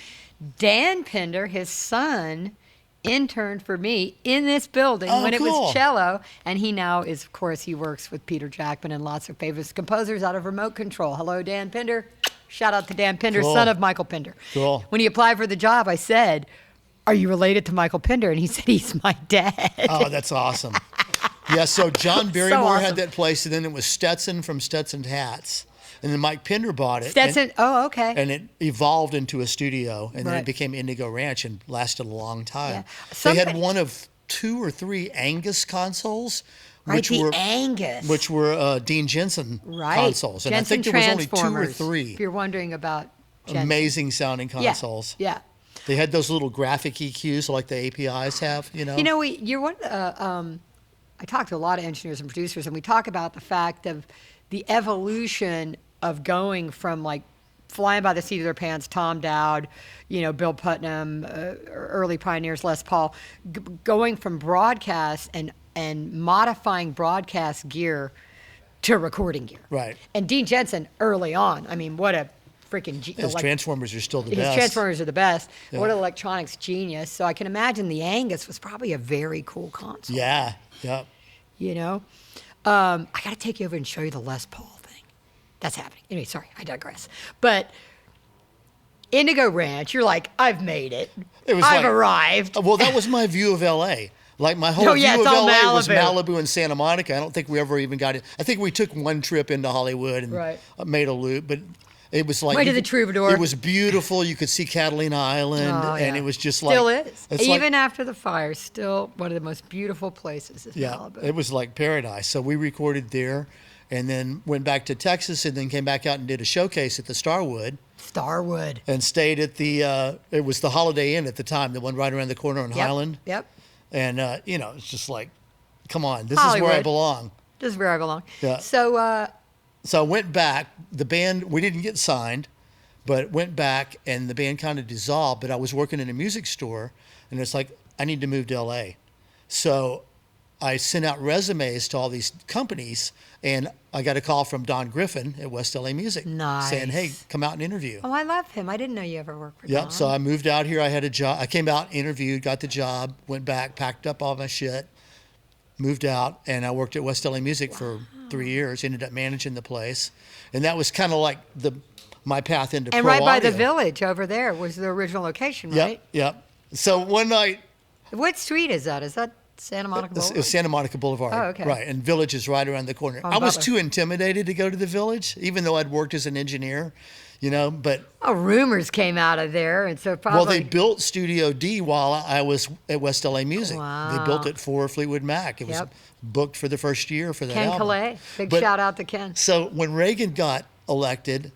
Dan Pender, his son, interned for me in this building Oh, when it cool. was cello. And he now is, of course, he works with Peter Jackman and lots of famous composers out of remote control. Hello, Dan Pender. Shout out to Dan Pender, Cool. son of Michael Pender. Cool. When he applied for the job, I said, are you related to Michael Pender? And he said, he's my dad. Oh, that's awesome. Yeah, so John Barrymore awesome. had that place, and then it was Stetson from Stetson Hats. And then Mike Pender bought it. Stetson, oh, okay. And it evolved into a studio, and then Right. it became Indigo Ranch and lasted a long time. Yeah. They had Somebody- one of 2 or 3 Angus consoles, Right, which the were Angus. which were Dean Jensen Right. consoles. And Jensen I think there was only 2 or Transformers, 3 If you're wondering about Jensen. amazing sounding Yeah, consoles. Yeah. They had those little graphic EQs like the APIs have, You're one. I talk to a lot of engineers and producers, and we talk about the fact of the evolution of going from like flying by the seat of their pants, Tom Dowd, Bill Putnam, early pioneers, Les Paul, going from broadcast and modifying broadcast gear to recording gear. Right. And Dean Jensen early on, I mean, what a freaking His Transformers are still the his best. Transformers are the best. Yeah. What an electronics genius. So I can imagine the Angus was probably a very cool console. Yeah, yeah. I got to take you over and show you the Les Paul thing. That's happening. Anyway, sorry, I digress. But Indigo Ranch, you're like, I've made it. It was I've like- arrived. Well, that was my view of LA. Like my whole Oh, yeah, view it's of all LA was Malibu. Malibu and Santa Monica. I don't think we ever even got it. I think we took one trip into Hollywood and Right. made a loop, but it was like Went to you the could- Troubadour. It was beautiful. You could see Catalina Island, Oh, and yeah. it was just like Still is. it's like- Even after the fire, still one of the most beautiful places is yeah, Malibu. it was like paradise. So we recorded there, and then went back to Texas, and then came back out and did a showcase at the Starwood, Starwood. and stayed at the it was the Holiday Inn at the time, the one right around the corner on Yep. Highland. Yep. And it's just like, come on, this is where I Hollywood. belong. This is where I belong. Yeah. So, So I went back. The band, we didn't get signed, but went back, and the band kind of dissolved. But I was working in a music store, and it's like, I need to move to LA. So I sent out resumes to all these companies, and I got a call from Don Griffin at West LA Music saying, hey, Nice. come out and interview. oh, I love him. I didn't know you ever worked for Yep. Don. So I moved out here. I had a job. I came out, interviewed, got the job, went back, packed up all my shit, moved out, and I worked at West LA Music for 3 years. Ended up managing the place, and that was kind of like my path into And pro right by the audio. Village over there was the original location, Yep. right? Yep. So one night, What street is that? Is that Santa Monica it's Boulevard? Santa Monica Boulevard. Oh, okay. Right, and Village is right around the corner. On I was Butler. too intimidated to go to the Village, even though I'd worked as an engineer, but Oh, rumors came out of there, and so probably. well, they built Studio D while I was at West LA Music. Wow. They built it for Fleetwood Mac. It was Yep. booked for the first year for that Ken album. Calais. Big But- shout out to Ken. So when Reagan got elected,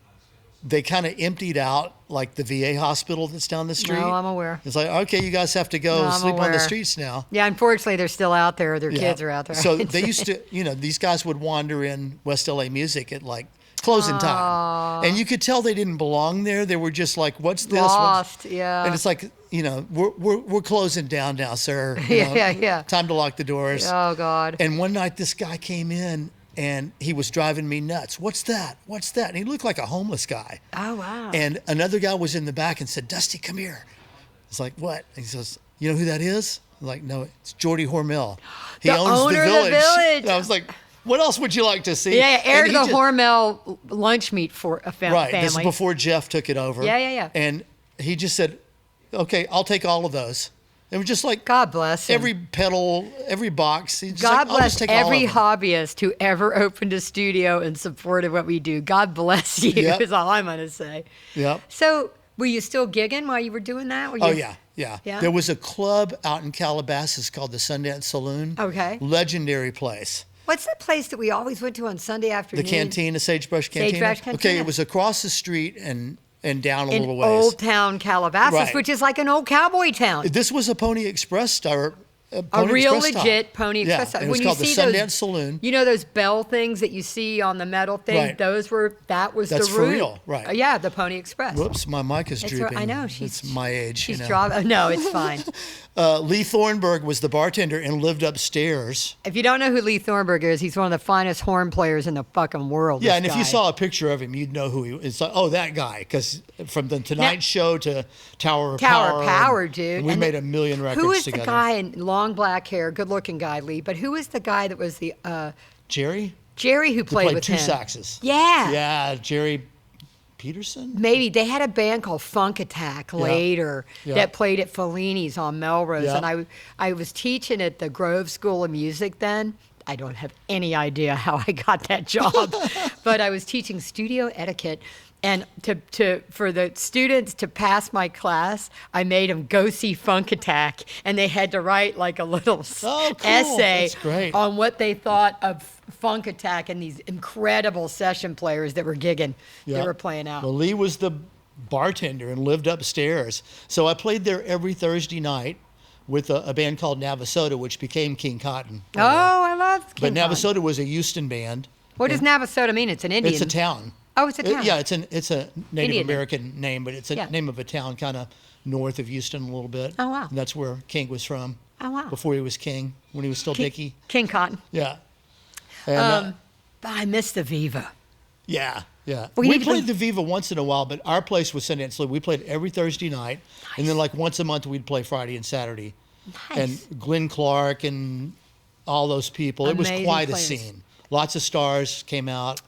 they kind of emptied out like the VA hospital that's down the street. No, I'm aware. It's like, okay, you guys have to go No, I'm sleep on the aware. streets now. Yeah, unfortunately, they're still out there. Their Yeah. kids are out there. So they used to, these guys would wander in West LA Music at like closing time. And you could tell they didn't belong there. They were just like, what's this? Lost, yeah. And it's like, we're closing down now, sir. You know, Yeah. Time to lock the doors. Oh, God. And one night this guy came in and he was driving me nuts. What's that? What's that? And he looked like a homeless guy. Oh, wow. And another guy was in the back and said, Dusty, come here. It's like, what? And he says, you know who that is? I'm like, no, it's Jordy Hormel. He The owns owner the of the Village. Village. And I was like, What else would you like to see? Yeah, And Air he the just- Hormel lunch meat for a Right. family. This is before Jeff took it over. Yeah. And he just said, "Okay, I'll take all of those." It was just like God bless him. every pedal, every box. He's just God like, I'll just bless take all every of them. hobbyist who ever opened a studio and supported what we do. God bless you, Yep. is all I'm going to say. Yep. So, were you still gigging while you were doing that? Were Oh you- yeah. Yeah? There was a club out in Calabasas called the Sundance Saloon. Okay. Legendary place. What's that place that we always went to on Sunday The afternoon? Cantina, Sagebrush Cantina. Sagebrush Okay, Cantina. it was across the street and down a In little ways. Old Town Calabasas, Right. which is like an old cowboy town. This was a Pony Express or A Pony real Express stop. legit Pony Yeah, Express. and it was called the Sundance Saloon. You know those bell things that you see on the metal thing? Right. That was That's the for route. real, right. Yeah, the Pony Express. Whoops, my mic is It's drooping. I know It's my age. She's you know. dropping. No, it's fine. Lee Thornburg was the bartender and lived upstairs. If you don't know who Lee Thornburg is, he's one of the finest horn players in the fucking world. Yeah, this and if guy. you saw a picture of him, you'd know who he was. It's like, oh, that guy. Because from the Tonight Show to Tower of Tower of Power, and dude. we And made a million records Who is together. the guy in long black hair, good-looking guy, Lee? But who is the guy that was the Jerry? Jerry who Who played played with two him? saxes. Yeah. Yeah, Jerry Peterson? Maybe they had a band called Funk Attack later Yeah. that played at Fellini's on Melrose, Yeah. and I was teaching at the Grove School of Music then. I don't have any idea how I got that job, but I was teaching studio etiquette. And for the students to pass my class, I made them go see Funk Attack, and they had to write like a little Oh, cool. essay That's great. on what they thought of Funk Attack and these incredible session players that were gigging, Yeah. that were playing out. Well, Lee was the bartender and lived upstairs. So I played there every Thursday night with a band called Navasota, which became King Cotton. Oh, I love But King Kong. Navasota was a Houston band. What does Navasota mean? It's an Indian. It's a town. Oh, it's a town. Yeah, it's a Native Indian. American name, but it's a Yeah. name of a town kind of north of Houston a little bit. Oh, wow. And that's where King was from. Oh, wow. Before he was king, when he was still Dickie. King Cotton. Yeah. And, I miss the Viva. yeah. We We need to played bring- the Viva once in a while, but our place was Sundance Saloon. We played every Thursday night, and then like once a month we'd play Friday and Saturday. Nice. And Glenn Clark and all those people. It was Amazing quite players. a scene. Lots of stars came out.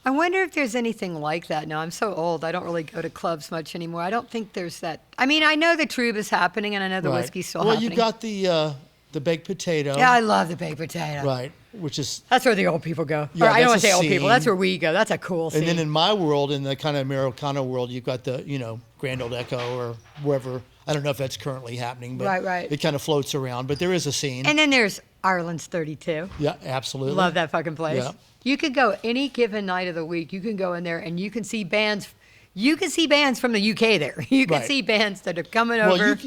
I wonder if there's anything like that now. I'm so old. I don't really go to clubs much anymore. I don't think there's that. I mean, I know the Trube is happening, and I know the Right. whiskey's still well, happening. you got the baked potato. Yeah, I love the baked potato. Right, which is. That's where the old people go. Yeah, Or I don't that's want to a say old people. scene. That's where we go. That's a cool scene. And then in my world, in the kind of Americana world, you've got the, Grand Old Echo or wherever. I don't know if that's currently happening, but Right. it kind of floats around. But there is a scene. And then there's Ireland's 32. Yeah, absolutely. Love that fucking place. Yeah. You could go any given night of the week. You can go in there and you can see bands. You can see bands from the UK there. You can Right. see bands that are coming Well, over.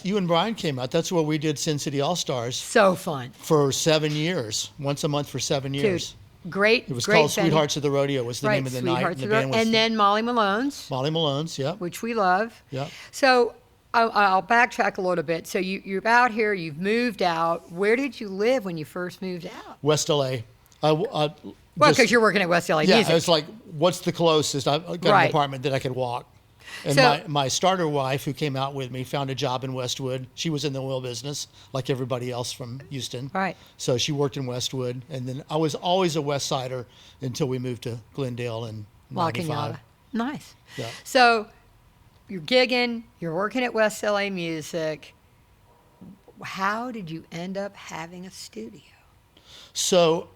you and Brian came out. That's where we did Sin City All Stars So fun. for 7 years, once a month for 7 years. Dude, great. It was great called venue. Sweethearts of the Rodeo was the Right, name of the night. Sweethearts And of the the band was And then Molly Malone's, Molly Malone's, yeah. which we love. Yeah. So I'll backtrack a little bit. So you're out here. You've moved out. Where did you live when you first moved out? West LA. Well, Just- because you're working at West LA Yeah, Music. it's like, what's the closest? I got Right. an apartment that I could walk. And So- my starter wife, who came out with me, found a job in Westwood. She was in the oil business, like everybody else from Houston. Right. So she worked in Westwood. And then I was always a West Sider until we moved to Glendale in La 95. Cañada. Nice. Yeah. So you're gigging, you're working at West LA Music. How did you end up having a studio? So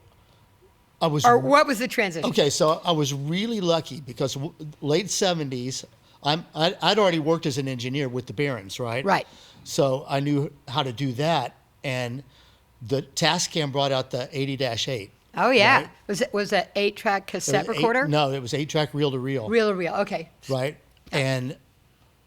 I was Or what was the transition? okay. So I was really lucky because late 70s, I'd already worked as an engineer with the Barons, right? Right. So I knew how to do that, and the Tascam brought out the 80-8. Oh yeah. Right. Was it 8-track cassette It was recorder? No, it was 8-track reel to reel. Reel to reel. Okay. Right. And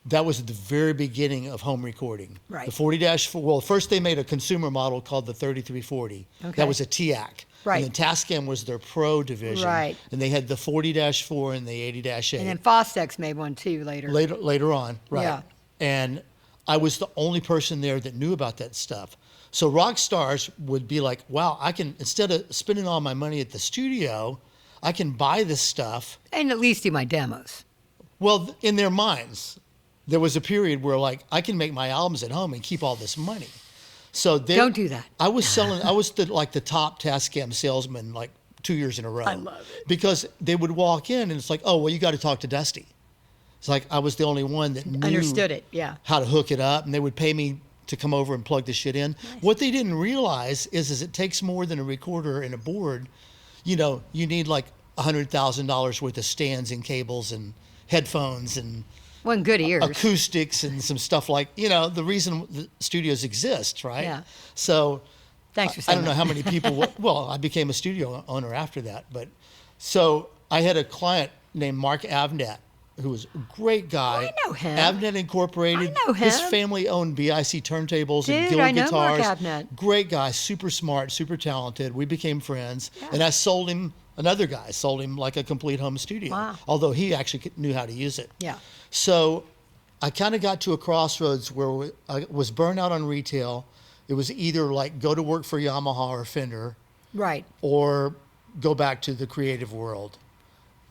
that was at the very beginning of home recording. Right. The 40-4. Well, first they made a consumer model called the 3340. Okay. That was a TIAC. Right. And then Tascam was their pro division. Right. And they had the 40-4 and the 80-8. And then Fostex made one too later. Later on, right? Yeah. And I was the only person there that knew about that stuff. So rock stars would be like, "Wow, I can instead of spending all my money at the studio, I can buy this stuff." And at least do my demos. Well, in their minds, there was a period where like I can make my albums at home and keep all this money. So they Don't do that. I was selling. I was the top Tascam salesman like 2 years in a row. I love it. Because they would walk in and it's like, oh, well, you got to talk to Dusty. It's like I was the only one that knew Understood it, yeah. how to hook it up, and they would pay me to come over and plug the shit in. Nice. What they didn't realize is it takes more than a recorder and a board. You know, you need like $100,000 worth of stands and cables and headphones and One good ears. acoustics and some stuff like, you know, the reason the studios exist, right? Yeah. So Thanks for I saying don't know that. how many people, well, I became a studio owner after that. But so I had a client named Mark Avnet, who was a great guy. I know him. Avnet Incorporated. I know His him. family owned BIC turntables and Dude, Gilder I know Mark guitars. Avnet. Great guy, super smart, super talented. We became friends. Yeah. And I sold him, another guy sold him like a complete home studio. Wow. Although he actually knew how to use it. Yeah. So I kind of got to a crossroads where I was burned out on retail. It was either like go to work for Yamaha or Fender Right. or go back to the creative world.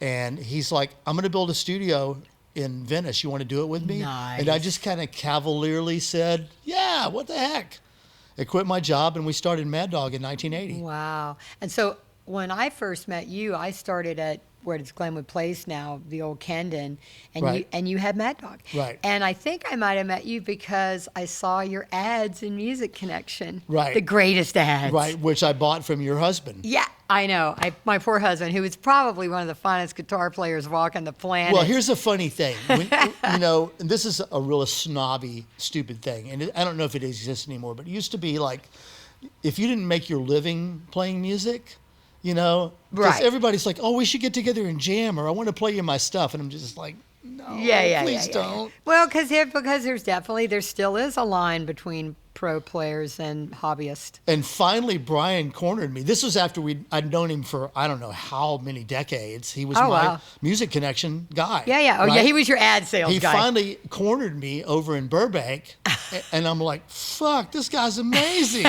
And he's like, I'm going to build a studio in Venice. You want to do it with me? Nice. And I just kind of cavalierly said, yeah, what the heck? I quit my job and we started Mad Dog in 1980. Wow. And so when I first met you, I started at where it's Glenwood Place now, the old Kendon, and Right. you had Mad Dog. Right. And I think I might have met you because I saw your ads in Music Connection. Right. The greatest ads. Right, which I bought from your husband. Yeah, I know. My poor husband, who was probably one of the finest guitar players walking the planet. Well, here's a funny thing. When, you know, and this is a real snobby, stupid thing. And I don't know if it exists anymore, but it used to be like, if you didn't make your living playing music, you know, because Right. everybody's like, oh, we should get together and jam, or I want to play you my stuff. And I'm just like, no, please don't. Well, because there still is a line between pro players and hobbyists. And finally, Brian cornered me. This was after I'd known him for, I don't know how many decades. He was Oh, my wow. Music Connection guy. Yeah, yeah. Oh, yeah. right? He was your ad sales He guy. finally cornered me over in Burbank, and I'm like, fuck, this guy's amazing.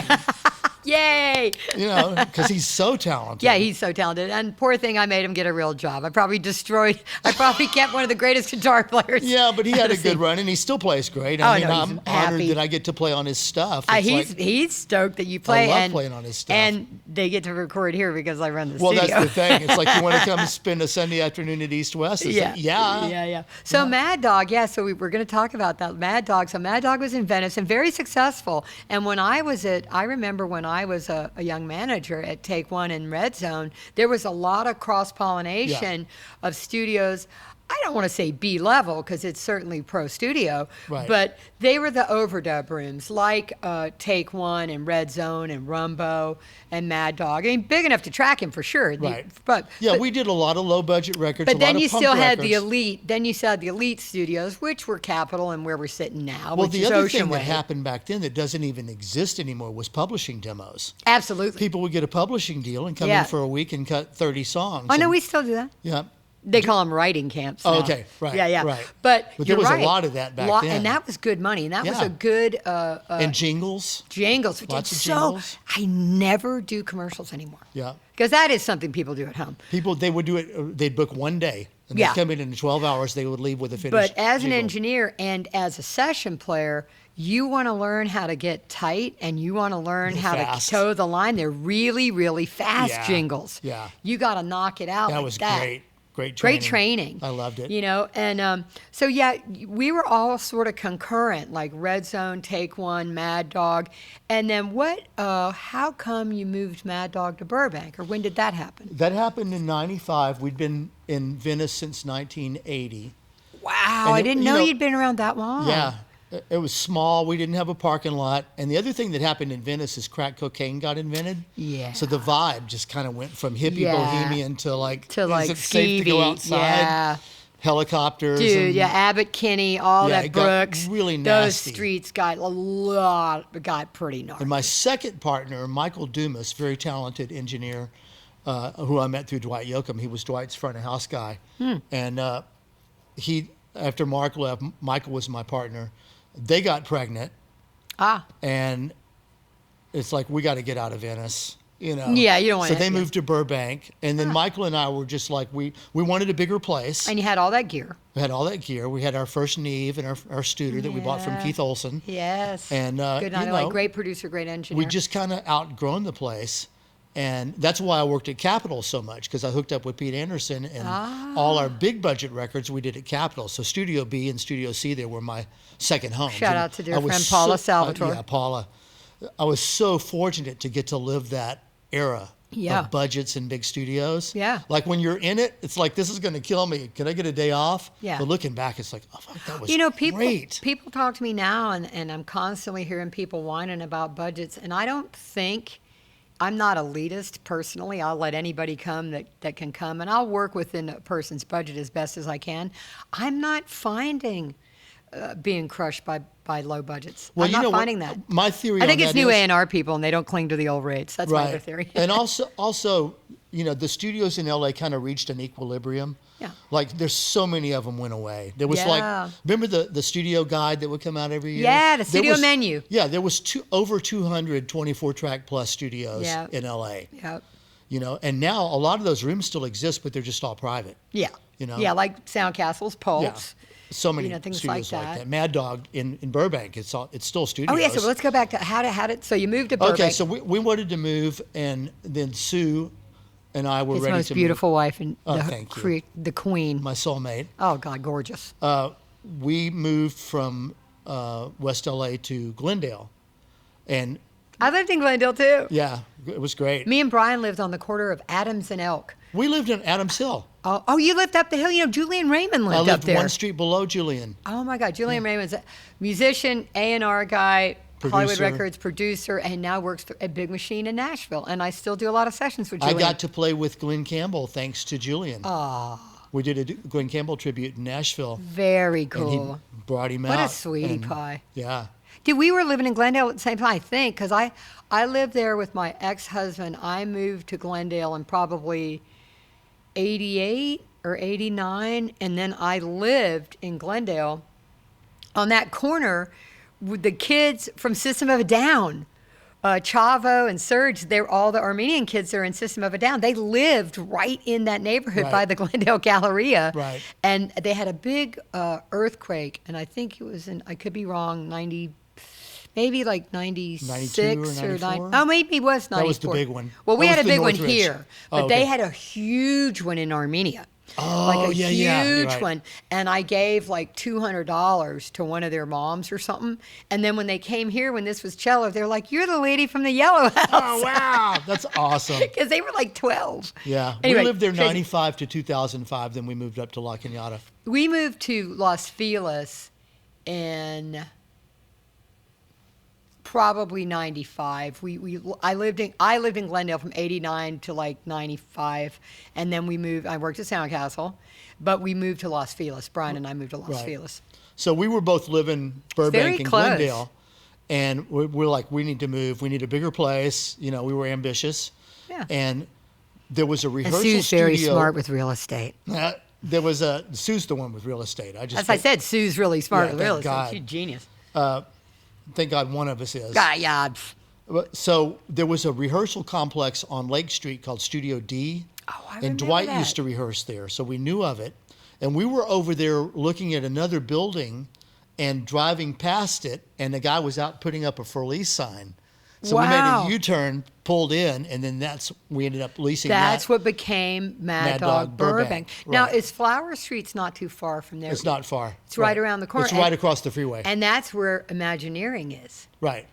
Yay! You know, because he's so talented. Yeah, he's so talented. And poor thing, I made him get a real job. I probably kept one of the greatest guitar players. Yeah, but he had a I've good seen. run, and he still plays great. Oh, I mean, no, I'm he's honored happy. that I get to play on his stuff. It's He's stoked that you play. love and, playing on his stuff. And they get to record here because I run the well, studio. that's the thing. It's like, you want to come spend a Sunday afternoon at East West? It's like, yeah. Yeah. So Mad Dog, yeah. So we're going to talk about that Mad Dog. So Mad Dog was in Venice and very successful. And when I remember when I was a young manager at Take One in Red Zone, there was a lot of cross pollination of studios. I don't want to say B level because it's certainly pro studio, Right. but they were the overdub rooms like Take One and Red Zone and Rumbo and Mad Dog. I mean, big enough to track him for sure. Right. But We did a lot of low budget records. but a then lot you of punk still had the records. elite. Then you still had the elite studios, which were Capitol and where we're sitting now, Well, which the is other Ocean thing Way. that happened back then that doesn't even exist anymore was publishing demos. Absolutely. People would get a publishing deal and come Yeah. in for a week and cut 30 songs. I know and- we still do that. Yeah. They call them writing camps. Oh, now. okay, right, Yeah. right. But But you're there was a right. lot of that back then. and that was good money, and that was Yeah. a good And jingles. jingles. We Lots did of so. jingles. I never do commercials anymore. Yeah. Because that is something people do at home. People, they would do it, they'd book one day. And Yeah. they'd come in 12 hours, they would leave with a finished But as an jingle. engineer and as a session player, you want to learn how to get tight and you want to learn how fast. to toe the line. They're really, really fast Yeah. jingles. Yeah. You got to knock it out That like was that. great. Great Great training. training. I loved it. You know, and so yeah, we were all sort of concurrent, like Red Zone, Take One, Mad Dog, and then how come you moved Mad Dog to Burbank, or when did that happen? That happened in 95. We'd been in Venice since 1980. Wow, And I it- didn't you know know- you'd been around that long. Yeah. It was small. We didn't have a parking lot. And the other thing that happened in Venice is crack cocaine got invented. Yeah. So the vibe just kind of went from hippie Yeah. bohemian to like, To like is it safe to go skeevy, outside? yeah. Helicopters. Dude, and, yeah, Abbott Kinney, all Yeah, that it got Brooks. really Those nasty. streets got pretty gnarly. And my second partner, Michael Dumas, very talented engineer, who I met through Dwight Yoakam. He was Dwight's front of house guy. And after Mark left, Michael was my partner. They got pregnant, and it's like, we got to get out of Venice. You know. Yeah, you don't want So to- they yeah. moved to Burbank, and then Michael and I were just like, we wanted a bigger place. And you had all that gear. We had all that gear. We had our first Neve and our Studer that we bought from Yeah. Keith Olson. Yes. And, good you night. Like know, great producer, great engineer. We just kind of outgrown the place, And that's why I worked at Capitol so much, because I hooked up with Pete Anderson, and all our big budget records we did at Capitol. So Studio B and Studio C, they were my second homes. Shout And out to dear I was friend Paula Salvatore. yeah, Paula. I was so fortunate to get to live that era of budgets and big studios. Yeah. Like when you're in it, it's like, this is going to kill me. Can I get a day off? Yeah. But looking back, it's like, oh, fuck, that was great. People talk to me now, and I'm constantly hearing people whining about budgets, and I don't think, I'm not elitist personally. I'll let anybody come that can come, and I'll work within a person's budget as best as I can. I'm not finding being crushed by low budgets. Well, I'm not finding that. My theory I think on it's that new is- A&R people, and they don't cling to the old rates. That's my other theory. And also, the studios in LA kind of reached an equilibrium. Yeah. Like there's so many of them went away. There was Yeah. remember the studio guide that would come out every year? Yeah, the There studio was- menu. Yeah, there was over 200 24-track plus studios in LA. Yep. And now a lot of those rooms still exist, but they're just all private. Yeah. Yeah, like Sound Castles, Pulse. So many things studios like like that. Mad Dog in Burbank, it's still studios. Oh, yeah, so let's go back to how did, so you moved to Burbank. Okay, so we wanted to move, and then Sue and I were His ready most to beautiful wife and thank you. the queen. My soulmate. Oh, God, gorgeous. We moved from West LA to Glendale, and I lived in Glendale, too. yeah, it was great. Me and Brian lived on the corner of Adams and Elk. We lived in Adams Hill. Oh, you lived up the hill. Julian Raymond lived I up lived there. one street below Julian. Oh, my God. Julian Raymond's a musician, A&R guy, Hollywood Producer. Records producer, and now works for a big machine in Nashville. And I still do a lot of sessions with Julian. I got to play with Glenn Campbell thanks to Julian. Oh, We did a Glenn Campbell tribute in Nashville. very And cool. he brought him What out. a sweetie and- pie. Yeah. Dude, we were living in Glendale at the same time, I think, because I lived there with my ex-husband. I moved to Glendale in probably 88 or 89, and then I lived in Glendale on that corner with the kids from System of a Down. Chavo and Serge, they're all the Armenian kids that are in System of a Down. They lived right in that neighborhood Right. by the Glendale Galleria. Right. And they had a big earthquake, and I think it was I could be wrong, maybe like 96 92 or or 94? Oh, maybe it was 94. That was the big one. Well, we That had a was the big one Northridge. here, but Oh, they okay. had a huge one in Armenia. Oh, Like a yeah, yeah. You're huge right. one. And I gave like $200 to one of their moms or something. And then when they came here, when this was cello, they're like, "You're the lady from the Yellow House." Oh, wow. That's awesome. Because they were like 12. Yeah. Anyway, we lived there crazy. 95 to 2005. Then we moved up to La Cañada. We moved to Los Feliz in probably 95. I lived in Glendale from 89 to like 95, and then we moved. I worked at Sound Castle, but we moved to Los Feliz. Brian and I moved to Los Right. Feliz. So we were both living Burbank very and close. Glendale. And we're like, we need to move. We need a bigger place. We were ambitious. Yeah. And there was a And rehearsal Sue's studio. very smart with real estate. Sue's the one with real estate. As I said, Sue's really smart Yeah, with real thank estate. God. She's a genius. Thank God one of us is. Yeah. So there was a rehearsal complex on Lake Street called Studio D. Oh, I And remember Dwight that. used to rehearse there, so we knew of it. And we were over there looking at another building and driving past it, and the guy was out putting up a for lease sign. So we Wow. made a U-turn, pulled in, and then we ended up leasing That's that. what became Mad Mad Dog Dog Burbank. Burbank, Now, right. is Flower Street's not too far from there? It's not far. It's right around the corner. It's right across the freeway. And that's where Imagineering is. Right.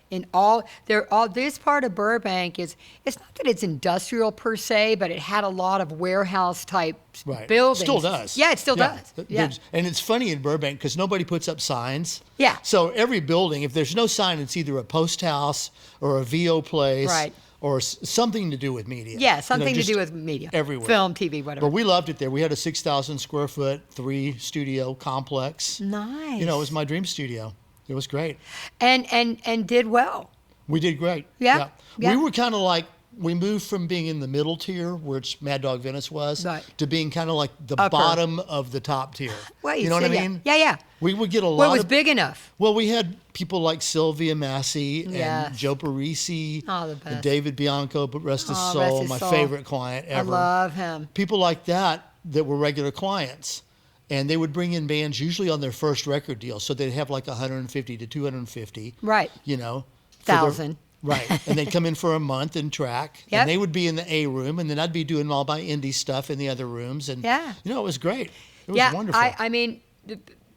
This part of Burbank it's not that it's industrial per se, but it had a lot of warehouse type Right. buildings. Still does. Yeah, it still does. Yeah. And it's funny in Burbank because nobody puts up signs. Yeah. So every building, if there's no sign, it's either a post house or a VO place. Right. Or something to do with media. Yeah, something to just do with media. everywhere. Film, TV, whatever. But we loved it there. We had a 6,000 square foot, 3-studio complex. Nice. It was my dream studio. It was great. And did well. We did great. Yeah. We were kind of like, we moved from being in the middle tier, which Mad Dog Venice was, Right. to being kind of like the Upper. bottom of the top tier. Well, you know what I yeah. mean? Yeah. We would get a Well, lot it was of big enough. Well, we had people like Sylvia Massey and Yes. Joe Parisi Oh, the best. and David Bianco, but rest his Oh, soul, rest his my soul. favorite client ever. I love him. People like that were regular clients. And they would bring in bands usually on their first record deal. So they'd have like 150 to 250. Right. For their- Thousand. Right. And they'd come in for a month and track. Yep. And they would be in the A room, and then I'd be doing all my indie stuff in the other rooms. And, Yeah. it was great. It was Yeah, wonderful. I mean,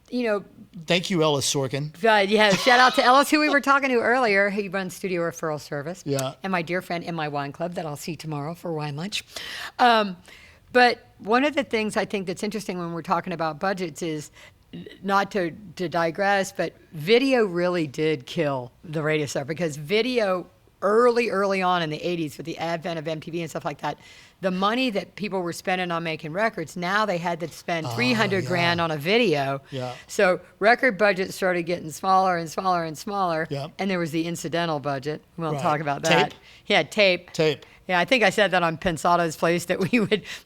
you know, Thank you, Ellis Sorkin. yeah, shout out to Ellis, who we were talking to earlier. He runs Studio Referral Service. Yeah. And my dear friend in my wine club that I'll see tomorrow for wine lunch. But one of the things I think that's interesting when we're talking about budgets is, not to digress, but video really did kill the radio star, because video early on in the 80s with the advent of MTV and stuff like that, the money that people were spending on making records, now they had to spend 300 grand on a video. Yeah. So record budgets started getting smaller and smaller and smaller. Yeah. And there was the incidental budget. We won't Right. talk about that. Tape? Yeah, tape. Tape. Yeah, I think I said that on Pensato's place, that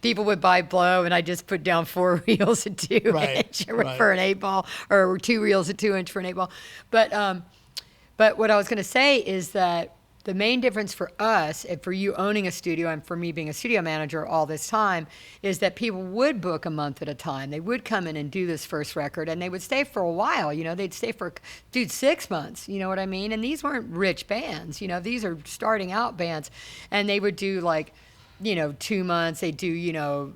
people would buy blow, and I just put down 4 reels at 2 Right, inch right. for an 8-ball, or 2 reels at 2 inch for an 8-ball. But what I was going to say is that the main difference for us, and for you owning a studio and for me being a studio manager all this time, is that people would book a month at a time. They would come in and do this first record, and they would stay for a while. They'd stay for, 6 months. You know what I mean? And these weren't rich bands. These are starting out bands. And they would do 2 months. They'd do,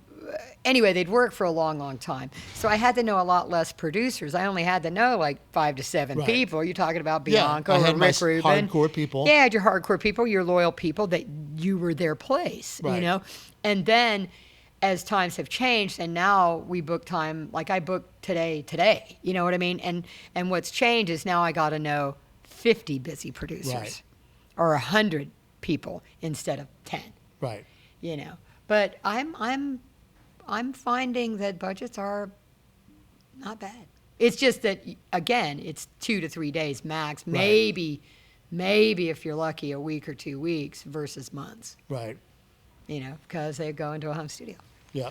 anyway, they'd work for a long time. So I had to know a lot less producers. I only had to know 5 to 7 Right. people. You're talking about Yeah, Bianca I or had my Rick Rubin. hardcore people. Yeah, I had your hardcore people, your loyal people, that you were their place, Right. And then as times have changed, and now we book time, like I booked today, you know what I mean? And what's changed is now I got to know 50 busy producers, Right. or 100 people instead of 10, Right. But I'm finding that budgets are not bad. It's just that, again, it's 2 to 3 days max, maybe if you're lucky, a week or 2 weeks versus months, Right. because they go into a home studio. Yeah.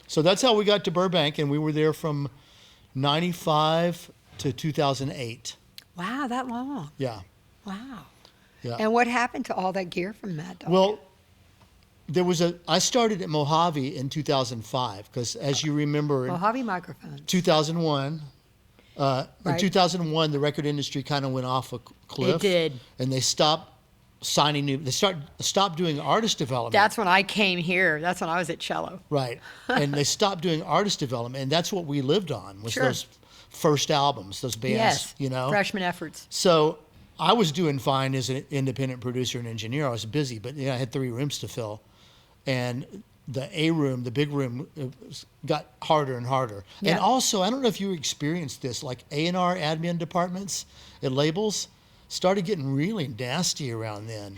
So that's how we got to Burbank, and we were there from 95 to 2008. Wow, that long. Yeah. Wow. Yeah. And what happened to all that gear from Mad Dog? Well, I started at Mojave in 2005, because as you remember, in Mojave microphones. 2001, in Right. 2001, the record industry kind of went off a cliff. It did. And they stopped signing they stopped doing artist development. That's when I came here. That's when I was at cello. Right. And they stopped doing artist development, and that's what we lived on, was Sure. those first albums, those bands, Yes. Freshman efforts. So I was doing fine as an independent producer and engineer. I was busy, but I had 3 rooms to fill. And the A room, the big room, got harder and harder. Yeah. And also, I don't know if you experienced this, A&R admin departments at labels started getting really nasty around then.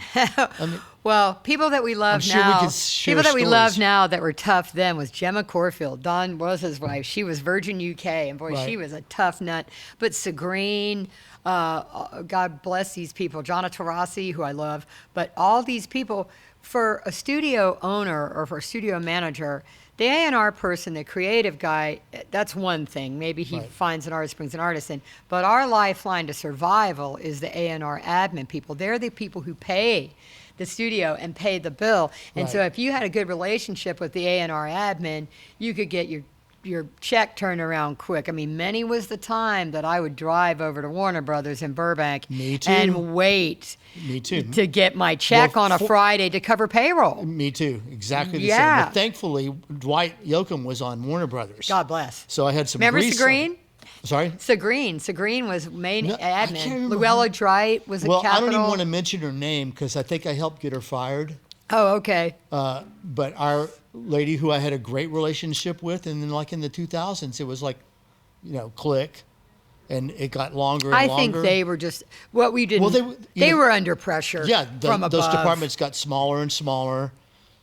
Well, people that we love I'm sure we now, could share people that we love stories. now that were tough then was Gemma Corfield. Don was his wife. She was Virgin UK, and boy, Right. she was a tough nut. But Segreen, God bless these people. Jonna Taurasi, who I love. But all these people, for a studio owner or for a studio manager, the A&R person, the creative guy, that's one thing. Maybe he Right. finds an artist, brings an artist in. But our lifeline to survival is the A&R admin people. They're the people who pay the studio and pay the bill. And so Right. if you had a good relationship with the A&R admin, you could get your check turned around quick. I mean, many was the time that I would drive over to Warner Brothers in Burbank Me too. and wait Me too. to get my check Well, on a Friday to cover payroll. Me too. Exactly the Yeah. same. But thankfully, Dwight Yoakam was on Warner Brothers. God bless. So I had some Remember grease Segreen? Sorry? Segreen was main No, I can't admin. remember Luella her. Drite was a Well, capital. I don't even want to mention her name because I think I helped get her fired. Oh, okay. But our lady who I had a great relationship with, and then in the 2000s, it was click, and it got longer and I longer. think they were just what we didn't. Well, they were under pressure. Yeah, from above. those departments got smaller and smaller.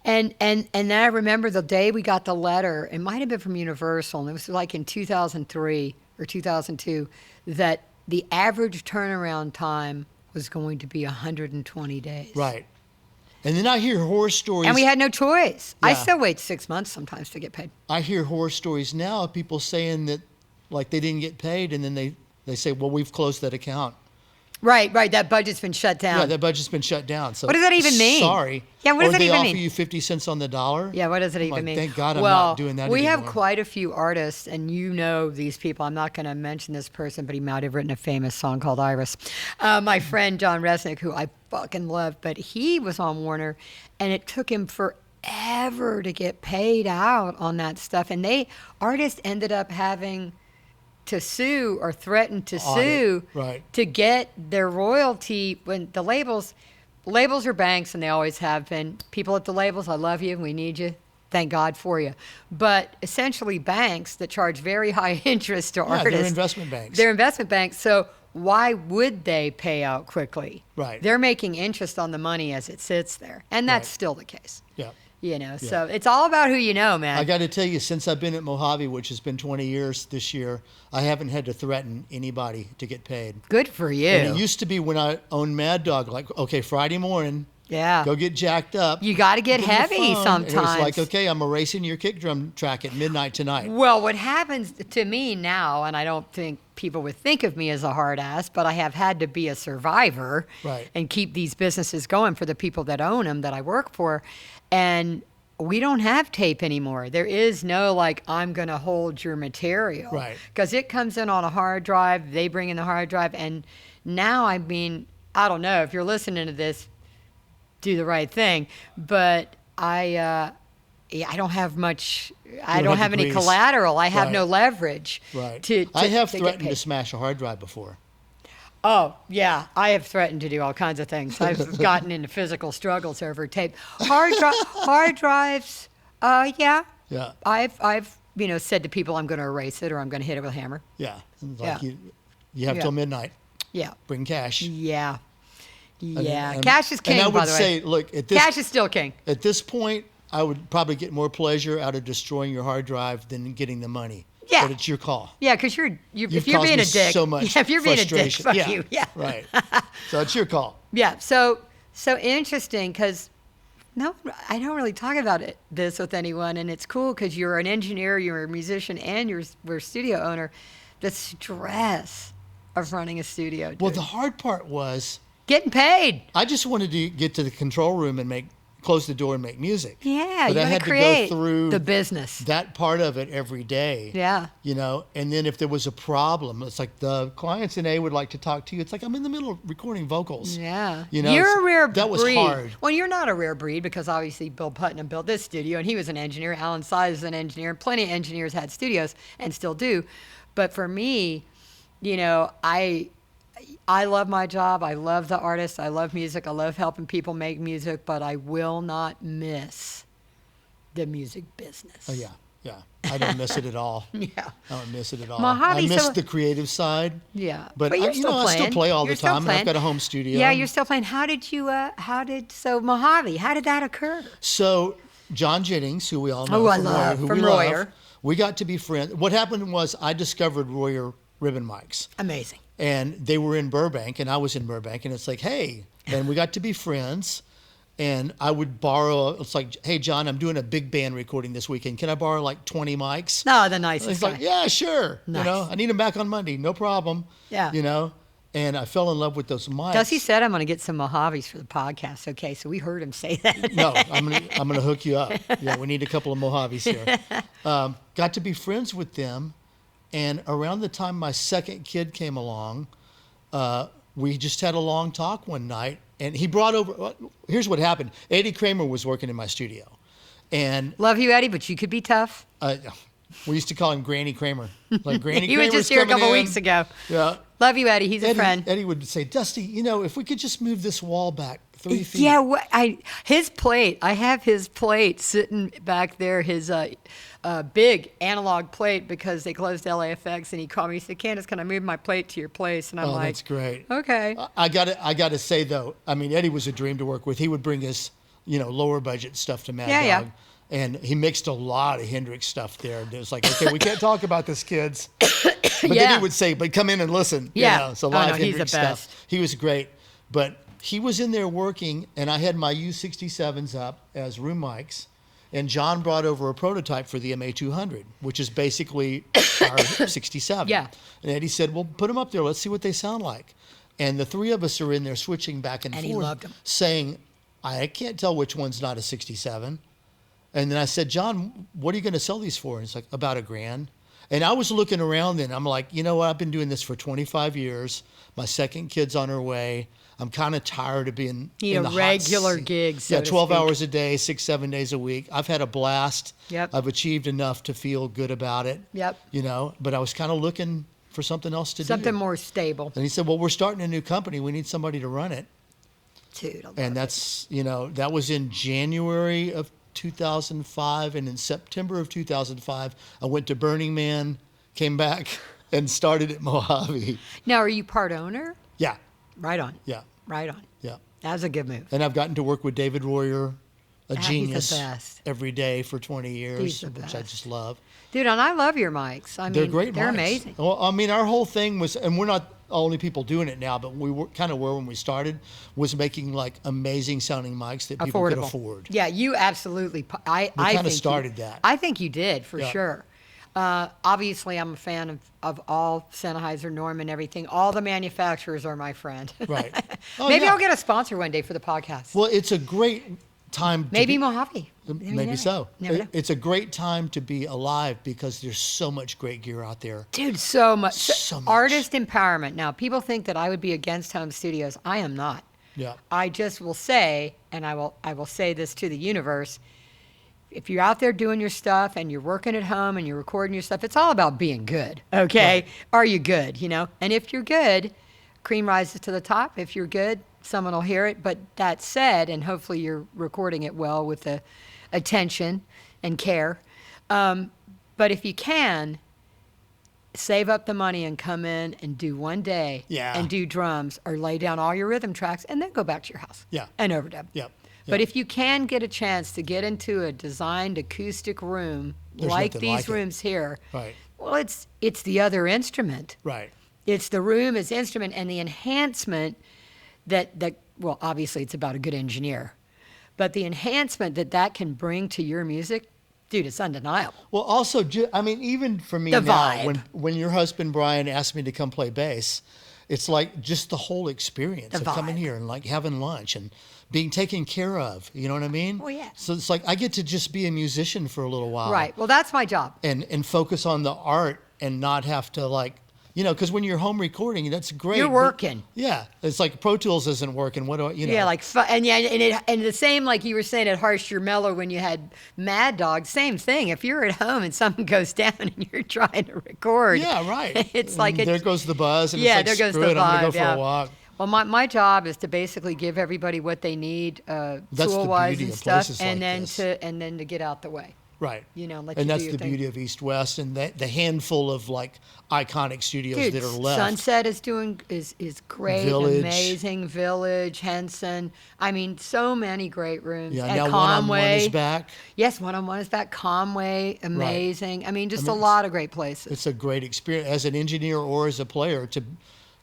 And then I remember the day we got the letter. It might have been from Universal, and it was in 2003 or 2002 that the average turnaround time was going to be 120 days. Right. And then I hear horror stories. And we had no choice. I Yeah. still wait 6 months sometimes to get paid. I hear horror stories now of people saying that they didn't get paid, and then they say, well, we've closed that account. Right. That budget's been shut down. Yeah, that budget's been shut down. So what does that even mean? Sorry. Yeah, what does or that they even offer mean? you 50 cents on the dollar. Yeah, what does it I'm even like, mean? thank God I'm well, not doing that we anymore. have quite a few artists, and you know these people. I'm not going to mention this person, but he might have written a famous song called Iris. My friend John Resnick, who I fucking love, but he was on Warner, and it took him forever to get paid out on that stuff. And artists ended up having to sue or threaten to sue right. to get their royalty when the labels are banks, and they always have been. People at the labels, I love you, we need you, thank God for you. But essentially banks that charge very high interest to artists. They're investment banks. They're investment banks, so why would they pay out quickly? Right. They're making interest on the money as it sits there, and that's still the case. Yeah. So it's all about who you know, man. I got to tell you, since I've been at Mojave, which has been 20 years this year, I haven't had to threaten anybody to get paid. Good for you. And it used to be when I owned Mad Dog, like, okay, Friday morning, go get jacked up. You got to get heavy sometimes. It was like, okay, I'm erasing your kick drum track at midnight tonight. Well, what happens to me now, and I don't think people would think of me as a hard ass, but I have had to be a survivor and keep these businesses going for the people that own them that I work for. And we don't have tape anymore. There is no like, I'm going to hold your material. Right. Because it comes in on a hard drive. They bring in the hard drive. And now, I mean, I don't know if you're listening to this, do the right thing. But I don't have much. I don't have any collateral. I have no leverage. Right. I have threatened to smash a hard drive before. Oh, yeah. I have threatened to do all kinds of things. I've gotten into physical struggles over tape. Hard drives, yeah. Yeah. I've said to people I'm going to erase it or I'm going to hit it with a hammer. Yeah. Like you have till midnight. Yeah. Bring cash. Yeah. Yeah. And cash is king, and I would by the way. say, look, cash is still king. At this point, I would probably get more pleasure out of destroying your hard drive than getting the money. Yeah. But it's your call. Yeah, because if you're caused being me a dick, so much if you're being a dick, frustration. fuck you. Yeah. Right. So it's your call. Yeah. So interesting because no, I don't really talk about this with anyone, and it's cool because you're an engineer, you're a musician, and we're a studio owner. The stress of running a studio. Dude. Well, the hard part was getting paid. I just wanted to get to the control room and close the door and make music. Yeah, but you I had to create to go through the business. That part of it every day. Yeah. And then if there was a problem, it's like the clients in A would like to talk to you. It's like I'm in the middle of recording vocals. Yeah. You're a rare breed. That was hard. Well, you're not a rare breed because obviously Bill Putnam built this studio and he was an engineer. Alan Size is an engineer. And plenty of engineers had studios and still do. But for me, I love my job. I love the artists. I love music. I love helping people make music, but I will not miss the music business. Oh, yeah. Yeah. I don't miss it at all. Yeah. I don't miss it at all. Mojave, I miss the creative side. Yeah. But you're I still play all the time. And I've got a home studio. Yeah, you're still playing. So Mojave, how did that occur? So John Jennings, who we all know from Royer. We got to be friends. What happened was I discovered Royer ribbon mics. Amazing. And they were in Burbank, and I was in Burbank, and it's like, hey, and we got to be friends. And I would borrow, it's like, hey, John, I'm doing a big band recording this weekend. Can I borrow like 20 mics? No, the nicest He's guy. like, yeah, sure. Nice. I need them back on Monday. No problem. Yeah. And I fell in love with those mics. Dusty said I'm going to get some Mojaves for the podcast. Okay, so we heard him say that. No, I'm gonna hook you up. Yeah, we need a couple of Mojaves here. Got to be friends with them. And around the time my second kid came along, we just had a long talk one night. And he brought over, here's what happened. Eddie Kramer was working in my studio. And love you, Eddie, but you could be tough. We used to call him Granny Kramer. Like Granny he Kramer's was just here a couple in. weeks ago. Yeah. Love you, Eddie. He's a friend. Eddie would say, Dusty, if we could just move this wall back 3 feet. Yeah, his plate. I have his plate sitting back there. His big analog plate because they closed LAFX, and he called me. He said, "Candace, can I move my plate to your place?" And I'm like, "That's great." Okay. I got to say though, I mean, Eddie was a dream to work with. He would bring his lower budget stuff to Mad Dog. Yeah. And he mixed a lot of Hendrix stuff there. And it was like, okay, we can't talk about this, kids. But then he would say, but come in and listen. Yeah. So live he's Hendrix the best. stuff. He was great. But he was in there working, and I had my U67s up as room mics. And John brought over a prototype for the MA200, which is basically our 67. Yeah. And Eddie said, well, put them up there. Let's see what they sound like. And the three of us are in there switching back and And forth, he loved 'em. saying, I can't tell which one's not a 67. And then I said, John, what are you going to sell these for? And he's like, about $1,000. And I was looking around and I'm like, you know what? I've been doing this for 25 years. My second kid's on her way. I'm kind of tired of being in the regular hot seat. gigs. So Yeah, to 12 speak. hours a day, 6-7 days a week. I've had a blast. Yep. I've achieved enough to feel good about it. Yep. You know, but I was kind of looking for something else to do. Something more stable. And he said, well, we're starting a new company. We need somebody to run it. Dude, I love And it. that's, you know, that was in January of 2005. And in September of 2005, I went to Burning Man, came back, and started at Mojave. Now, are you part owner? Yeah, Right on. yeah, Right on. yeah. That was a good move. And I've gotten to work with David Royer, a He's the genius, best. every day for 20 years, He's the which I best. just love. Dude, and I love your mics. I mean, They're great They're mics. amazing. Well, I mean, our whole thing was, and we're not only people doing it now, but we were kind of were when we started, was making like amazing sounding mics that people could Affordable. afford. Yeah, you absolutely. I kinda think started that. I think you did for Yeah. sure. Obviously, I'm a fan of all Sennheiser, Norman, everything. All the manufacturers are my friend. Right. Oh, Maybe yeah. I'll get a sponsor one day for the podcast. Well, it's a great time. Maybe Mojave. Maybe so. Never know. It's a great time to be alive because there's so much great gear out there. Dude, so much. So much. Artist empowerment. Now, people think that I would be against home studios. I am not. Yeah. I just will say, and I will say this to the universe, if you're out there doing your stuff and you're working at home and you're recording your stuff, it's all about being good, okay? Right. Are you good, you know? And if you're good, cream rises to the top. If you're good, someone will hear it. But that said, and hopefully you're recording it well with the attention and care. But if you can, save up the money and come in and do one day Yeah. and do drums or lay down all your rhythm tracks and then go back to your house Yeah. and overdub. Yep. But Yep. if you can get a chance to get into a designed acoustic room There's like nothing these like it. rooms here, Right. well, it's the other instrument. Right. It's the room as instrument and the enhancement that well, obviously it's about a good engineer, but the enhancement that can bring to your music, dude, it's undeniable. Well, also, I mean, even for me The now, vibe. when your husband Brian asked me to come play bass, it's like just the whole experience The of coming vibe. here and like having lunch and being taken care of. You know what I mean? Oh, yeah. So it's like I get to just be a musician for a little while, Right. Well, that's my job. And focus on the art and not have to like, you know, because when you're home recording, that's great. You're but- working. Yeah, it's like Pro Tools isn't working. What do I, you know? Yeah, like and the same like you were saying at Harsh Your Mellow when you had Mad Dog. Same thing. If you're at home and something goes down and you're trying to record, Yeah, right. It's like there goes the buzz. And yeah, it's like, there goes screw the it, I'm gonna vibe, go for yeah. a walk. Well, my job is to basically give everybody what they need, That's the tool wise beauty and of stuff, places and like then this. to get out the way. Right. You know, let and you that's do your the thing. beauty of East West and the handful of like iconic studios Dude, that are left. Sunset is great, Village. amazing. Village, Henson. I mean, so many great rooms. Yeah, At now Conway. One-on-One is back. Yes, One-on-One is back. Conway, amazing. I mean, just a it's- lot of great places. It's a great experience as an engineer or as a player to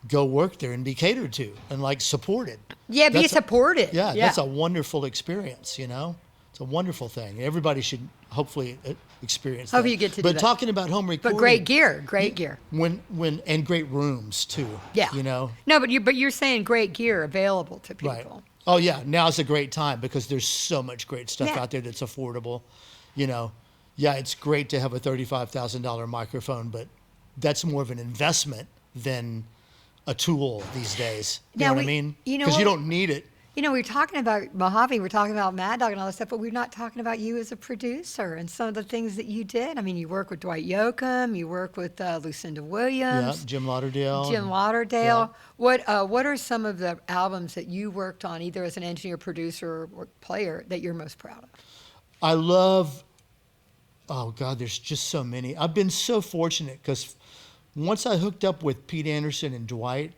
go work there and be catered to and like supported. Yeah, be That's a- supported. Yeah, that's a wonderful experience, you know? It's a wonderful thing. Everybody should hopefully experience Hope that. you get to do But that. talking about home recording. But great gear, great gear. When and great rooms too. Yeah. You know? No, but you're saying great gear available to people. Right. Oh yeah, now's a great time because there's so much great stuff Yeah. out there that's affordable. You know, yeah, it's great to have a $35,000 microphone, but that's more of an investment than a tool these days. You Now know what I we- mean? you know Because you what? don't need it. You know, we're talking about Mojave, we're talking about Mad Dog and all this stuff, but we're not talking about you as a producer and some of the things that you did. I mean, you work with Dwight Yoakam, you work with Lucinda Yeah, Williams, Jim Lauderdale. Jim Lauderdale. What are some of the albums that you worked on, either as an engineer, producer, or player, that you're most proud of? I love. Oh God, there's just so many. I've been so fortunate because once I hooked up with Pete Anderson and Dwight,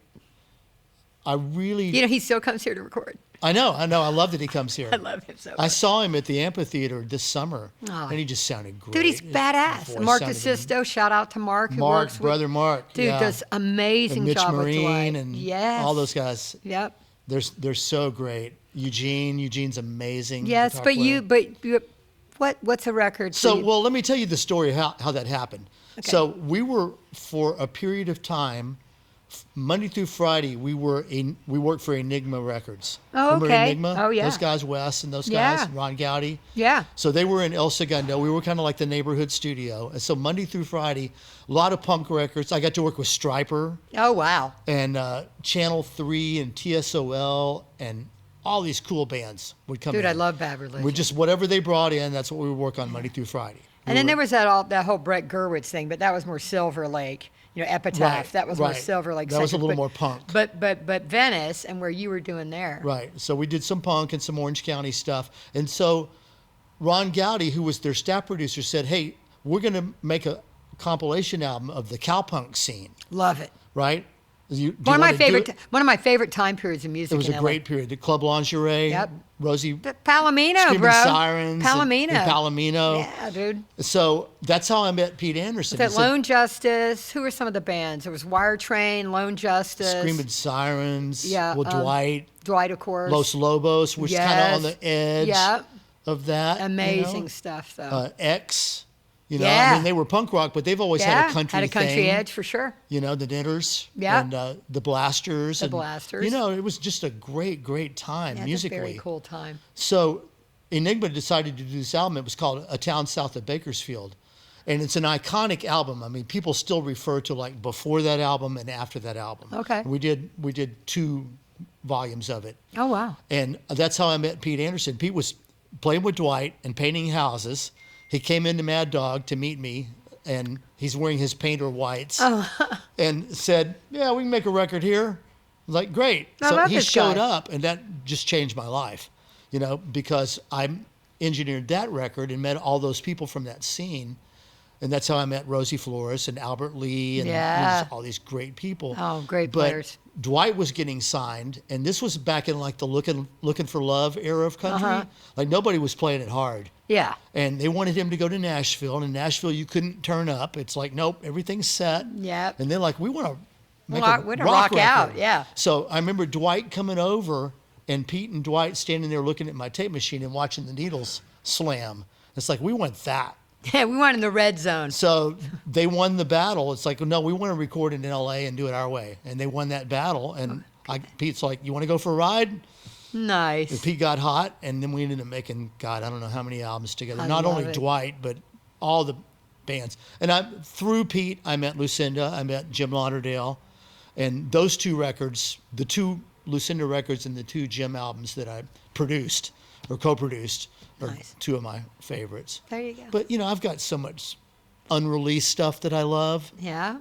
I really. You know, he still comes here to record. I know. I love that he comes here. I love him so I much. saw him at the amphitheater this summer, Aw. and he just sounded great. Dude, he's His badass. voice Mark sounded DeSisto, shout out to Mark, who Mark, works with brother Mark, Dude, yeah. does amazing and Mitch job with Marine Dwight. and Yes. all those guys. Yep. They're so great. Eugene's amazing. Yes, guitar but player. what's a record? for So, you? well, let me tell you the story how that happened. Okay. So we were, for a period of time, Monday through Friday, we worked for Enigma Records. Oh, Remember okay. Enigma? Oh, yeah. Those guys, Wes and those Yeah. guys, Ron Gowdy. Yeah. So they were in El Segundo. We were kind of like the neighborhood studio. And so Monday through Friday, a lot of punk records. I got to work with Stryper Oh, wow. and Channel 3 and TSOL and all these cool bands would come in. Dude, I love Bad Religion. We just, whatever they brought in, that's what we would work on Monday through Friday. And then there was that whole Brett Gurwitz thing, but that was more Silver Lake. Epitaph. Right, That was more right. Silver Lake. That was a centric, little but- more punk. But Venice and where you were doing there. Right. So we did some punk and some Orange County stuff. And so Ron Gowdy, who was their staff producer, said, hey, we're going to make a compilation album of the cowpunk scene. Love it. Right? One of my favorite time periods in music. It was in a LA. great period. The Club Lingerie, Yep. Rosie Palomino, Screaming bro. Sirens, Palomino. and Palomino. Yeah, dude. So that's how I met Pete Anderson. Was He that said, Lone Justice? Who were some of the bands? There was Wire Train, Lone Justice. Screaming Sirens. Yeah, Well, Dwight. Dwight, of course. Los Lobos, which is kind of on the edge Yeah. of that. Amazing stuff, though. X. I Yeah. mean, they were punk rock, but they've always had a country had a country thing. edge for sure. The Knitters. Yeah. And the Blasters. The Blasters. It was just a great, great time Yeah, musically. It's a very cool time. So Enigma decided to do this album. It was called A Town South of Bakersfield. And it's an iconic album. I mean, people still refer to like before that album and after that album. Okay. And we did 2 volumes of it. Oh, wow. And that's how I met Pete Anderson. Pete was playing with Dwight and painting houses. He came into Mad Dog to meet me, and he's wearing his painter whites, and said, yeah, we can make a record here. I was like, great. I So love he this showed guy. up, and that just changed my life, because I engineered that record and met all those people from that scene. And that's how I met Rosie Flores and Albert Lee and Yeah. all these great people. Oh, great But players. Dwight was getting signed, and this was back in like the looking for love era of country. Uh-huh. Like nobody was playing it hard. Yeah. And they wanted him to go to Nashville, and in Nashville you couldn't turn up. It's like, nope, everything's set. Yep. And they're like, we want to make Well, a we're to rock rock out, record. yeah. So I remember Dwight coming over, and Pete and Dwight standing there looking at my tape machine and watching the needles slam. It's like, we want that. Yeah, we went in the red zone. So they won the battle. It's like, no, we want to record it in L.A. and do it our way. And they won that battle. And Pete's like, you want to go for a ride? Nice. And Pete got hot, and then we ended up making, God, I don't know how many albums together. I Not love only it. Dwight, but all the bands. And through Pete, I met Lucinda, I met Jim Lauderdale. And those 2 records, the 2 Lucinda records and the 2 Jim albums that I produced or co-produced are Nice. 2 of my favorites. There you go. But, I've got so much unreleased stuff that I love. Yeah.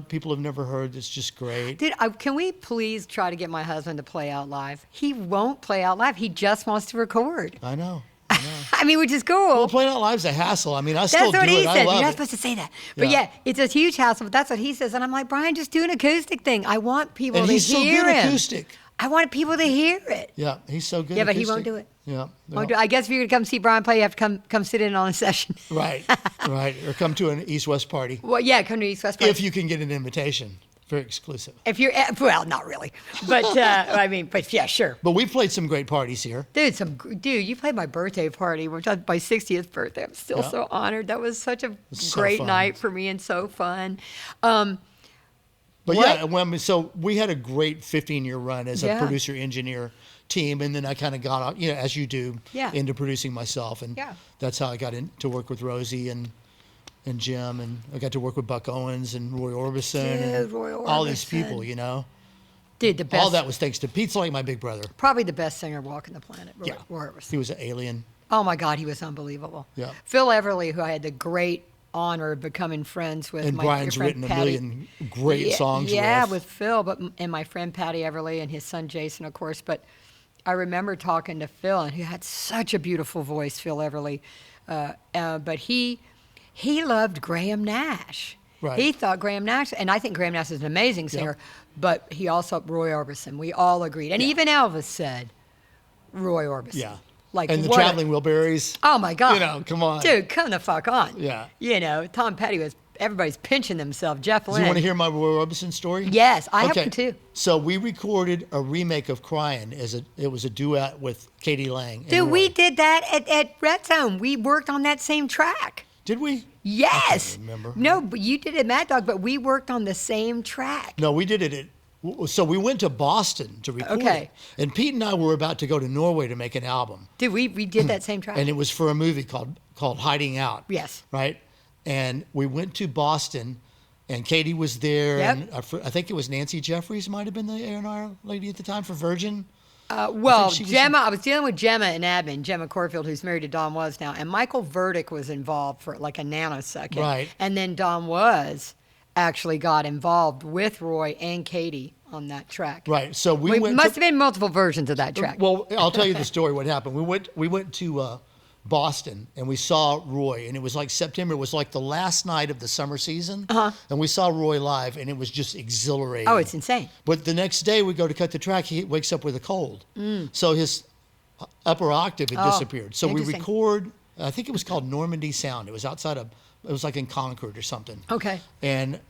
People have never heard. It's just great. Dude, can we please try to get my husband to play out live? He won't play out live. He just wants to record. I know. I mean, which is cool. Well, playing out live's a hassle. I mean, I still That's what do he it. I said. love You're not it. supposed to say that. But Yeah. yeah, it's a huge hassle, but that's what he says. And I'm like, Brian, just do an acoustic thing. I want people And to he's so hear good him. acoustic. I want people to hear it. Yeah, he's so good. Yeah, but he acoustic. won't do it. Yeah. Won't do- I guess if you're going to come see Brian play, you have to come sit in on a session. Right, right. Or come to an East-West party. Well, yeah, come to East West Park. If you can get an invitation. Very exclusive. If you're, well, not really. But, but yeah, sure. But we've played some great parties here. Dude, you played my birthday party, which was my 60th birthday. I'm still Yeah. so honored. That was such a so great fun. night for me and so fun. But What? yeah, so we had a great 15-year run as a Yeah. producer-engineer team, and then I kind of got, as you do, Yeah. into producing myself, and Yeah. that's how I got to work with Rosie and Jim, and I got to work with Buck Owens and Roy Orbison Dude, and Roy all these Orbison. people, Dude, the best. All that was thanks to Pete's like my big brother. Probably the best singer walking the planet. Yeah. Roy Orbison. He was an alien. Oh my God, he was unbelievable. Yeah. Phil Everly, who I had the great honor of becoming friends with. And my Brian's friend written a Patty. million great songs Yeah, with. with Phil, and my friend Patty Everly and his son Jason, of course. But I remember talking to Phil, and he had such a beautiful voice, Phil Everly. But he loved Graham Nash. Right. He thought Graham Nash, and I think Graham Nash is an amazing singer, but he also, Roy Orbison, we all agreed. And Yeah. even Elvis said Roy Orbison. Yeah. Like, And the what a- Traveling Wilburys. Oh my God! Come on. dude, come the fuck on. Yeah. Tom Petty was. Everybody's pinching themselves. Jeff Do Lynne. you want to hear my Roy Orbison story? Yes, I have one too. So we recorded a remake of "Crying" it was a duet with Katie Lang. and Dude, Roy. we did that at Red Zone. We worked on that same track. Did we? Yes. remember. No, but you did it at Mad Dog, but we worked on the same track. No, we did it so we went to Boston to record Okay. it. And Pete and I were about to go to Norway to make an album. Dude, we did that same track. And it was for a movie called Hiding Out. Yes. Right? And we went to Boston, and Katie was there. Yep. And I think it was Nancy Jeffries might have been the A&R lady at the time for Virgin. Well, she was- Gemma, I was dealing with Gemma in admin, Gemma Corfield, who's married to Don Was now, and Michael Verdick was involved for like a nanosecond. Right. And then Don Was actually got involved with Roy and Katie on that track. Right. So We went must to, have been multiple versions of that track. Well, I'll tell you the story. What happened? We went to Boston, and we saw Roy, and it was like September. It was like the last night of the summer season, and we saw Roy live, and it was just exhilarating. Oh, it's insane. But the next day we go to cut the track. He wakes up with a cold, so his upper octave had disappeared. So we interesting. record. I think it was called Normandy Sound. It was outside of. It was like in Concord or something. Okay. And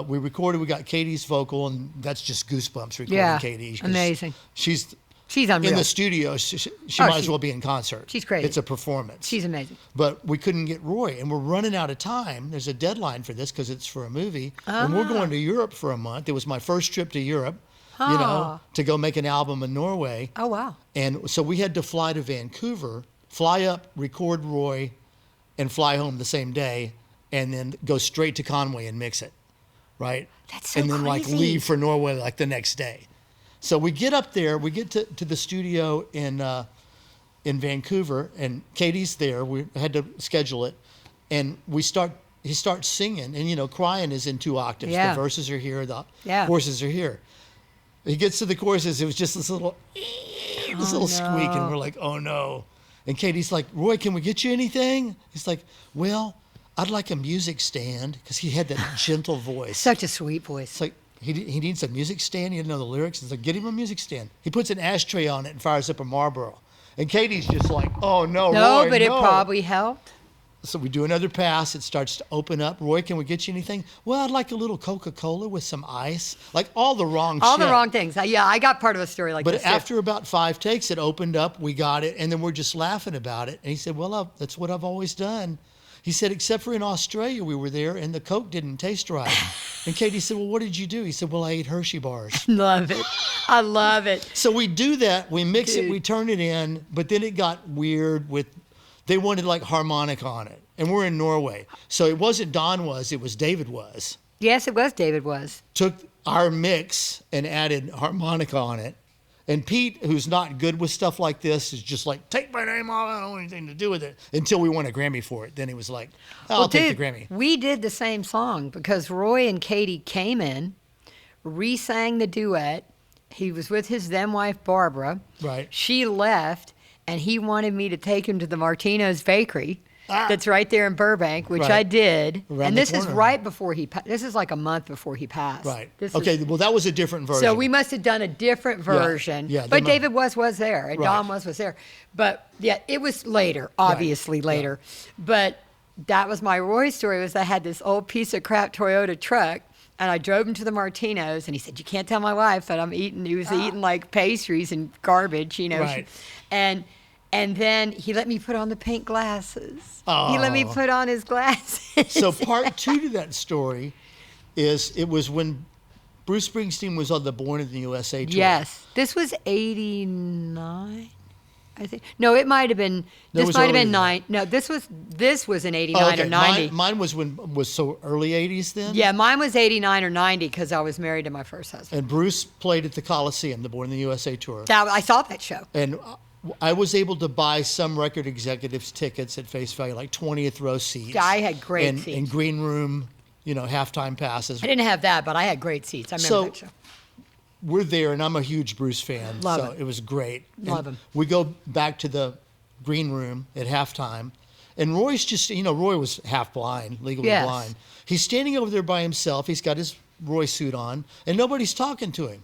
we recorded. We got Katie's vocal, and that's just goosebumps recording Yeah, Katie. 'Cause amazing. She's Unreal. in the studio. She Oh, might as well be in concert. she's crazy. It's a performance. She's amazing. But we couldn't get Roy, and we're running out of time. There's a deadline for this because it's for a movie, and we're going to Europe for a month. It was my first trip to Europe, to go make an album in Norway. Oh, wow. And so we had to fly to Vancouver, fly up, record Roy, and fly home the same day, and then go straight to Conway and mix it, right? That's so and then crazy. leave for Norway like the next day. So we get up there, we get to the studio in Vancouver, and Katie's there. We had to schedule it, and he starts singing, and crying is in 2 octaves. Yeah. The verses are here, the Yeah. choruses are here. He gets to the choruses, it was just this little squeak, and we're like, oh no. And Katie's like, Roy, can we get you anything? He's like, well, I'd like a music stand, because he had that gentle voice. Such a sweet voice. It's like he needs a music stand. He didn't know the lyrics. He's like, get him a music stand. He puts an ashtray on it and fires up a Marlboro. And Katie's just like, oh no, No, Roy, but it no. probably helped. So we do another pass. It starts to open up. Roy, can we get you anything? Well, I'd like a little Coca-Cola with some ice. Like all the wrong All shit. the wrong things. Yeah, I got part of a story like But this. too. after about 5 takes, it opened up. We got it, and then we're just laughing about it. And he said, well, that's what I've always done. He said, except for in Australia, we were there, and the Coke didn't taste right. And Katie said, well, what did you do? He said, well, I ate Hershey bars. Love it. I love it. So we do that. We mix it. Dude. We turn it in. But then it got weird with, they wanted like harmonic on it. And we're in Norway. So it wasn't Don Was, it was David Was. Yes, it was. David Was. Took our mix and added harmonica on it. And Pete, who's not good with stuff like this, is just like, take my name off. I don't want anything to do with it. Until we won a Grammy for it. Then he was like, I'll take the Grammy. We did the same song because Roy and Katie came in, re-sang the duet. He was with his then wife, Barbara. Right. She left, and he wanted me to take him to the Martino's Bakery. That's right there in Burbank, which Right. I did. Around and the this is corner. right before he passed. This is like a month before he passed. Right. This Okay, is- well, that was a different version. so we must have done a different version. Yeah, they but mu- David was there, and Right. Don was there. But yeah, it was later, obviously Yeah. later. But that was my Roy story. Was I had this old piece of crap Toyota truck, and I drove him to the Martinos, and he said, "You can't tell my wife that I'm eating." He was eating like pastries and garbage, Right. And then he let me put on the pink glasses. He let me Oh. put on his glasses. So part 2 to that story is it was when Bruce Springsteen was on the Born in the USA tour. Yes. This was 89, I think. No, it might have been, No, it this was might have earlier been than 9. No, this was in 89 Oh, okay. or 90. Mine was so early 80s then? Yeah, mine was 89 or 90 because I was married to my first husband. And Bruce played at the Coliseum, the Born in the USA tour. I saw that show. And I was able to buy some record executives tickets at face value, like 20th row seats. Yeah, I had great and, seats. And green room, halftime passes. I didn't have that, but I had great seats. I remember So- that show. We're there, and I'm a huge Bruce fan. Love so it. it was great. Love And him. We go back to the green room at halftime, and Roy's just, Roy was half blind, legally Yes. blind. He's standing over there by himself. He's got his Roy suit on, and nobody's talking to him.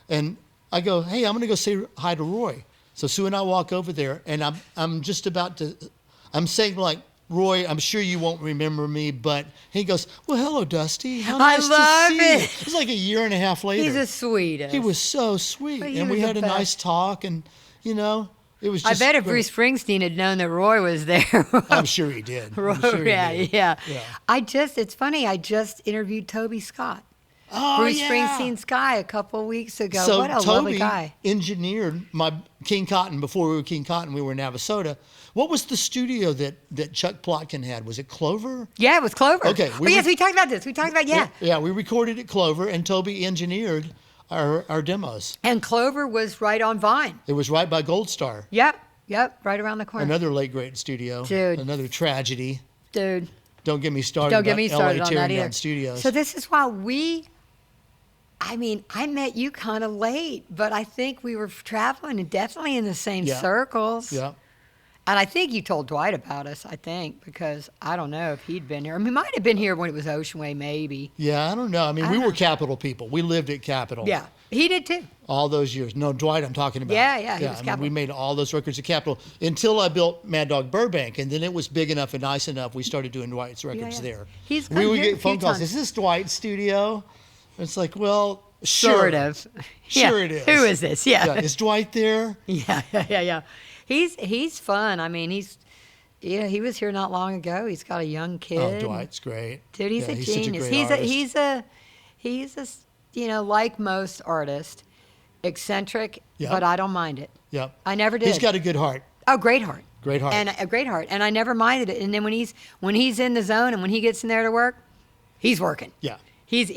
And I go, hey, I'm going to go say hi to Roy. So Sue and I walk over there, and I'm just about to, I'm saying like, Roy, I'm sure you won't remember me, but he goes, well, hello, Dusty. How I nice love to see you. it. It was like a year and a half later. He's a sweetest. He was so sweet, He and we was the had a best. nice talk, and it It was I just bet if great. Bruce Springsteen had known that Roy was there. I'm sure he did. Roy, I'm sure he yeah, did. yeah. Yeah. It's funny. I just interviewed Toby Scott, Oh, Bruce yeah. Springsteen's guy, a couple of weeks ago. So What a Toby lovely guy. engineered my King Cotton. Before we were King Cotton, we were in Navasota. What was the studio that Chuck Plotkin had? Was it Clover? Yeah, it was Clover. Okay, Yes, we talked about this. We talked about, yeah. Yeah, we recorded at Clover, and Toby engineered our demos. And Clover was right on Vine. It was right by Gold Star. Yep, right around the corner. Another late great studio. Dude. Another tragedy. Dude, Don't get me started. don't get about me started LA on tearing that either. down studios. So this is why I met you kind of late, but I think we were traveling and definitely in the same Yeah. circles. Yeah. And I think you told Dwight about us, I think, because I don't know if he'd been here. I mean, he might have been here when it was Ocean Way, maybe. Yeah, I don't know. I mean, we were Capitol people. We lived at Capitol. Yeah, he did too. All those years. No, Dwight, I'm talking about. Yeah, he was I mean, Capitol. we made all those records at Capitol until I built Mad Dog Burbank, and then it was big enough and nice enough. We started doing Dwight's records yeah. there. He's we come would here a get phone few calls. times. Is this Dwight's studio? It's like, well, Sort of. Sure Yeah. it is. Who is this? Yeah. Yeah. Is Dwight there? Yeah. He's fun. I mean, he was here not long ago. He's got a young kid. Oh, Dwight's great. Dude, he's Yeah, a such genius. great artist. He's a like most artists, eccentric, Yeah. but I don't mind it. Yep. I never did. He's got a good heart. Oh, great heart. Great heart. And a great heart. And I never minded it. And then when he's in the zone and when he gets in there to work, he's working. Yeah. He's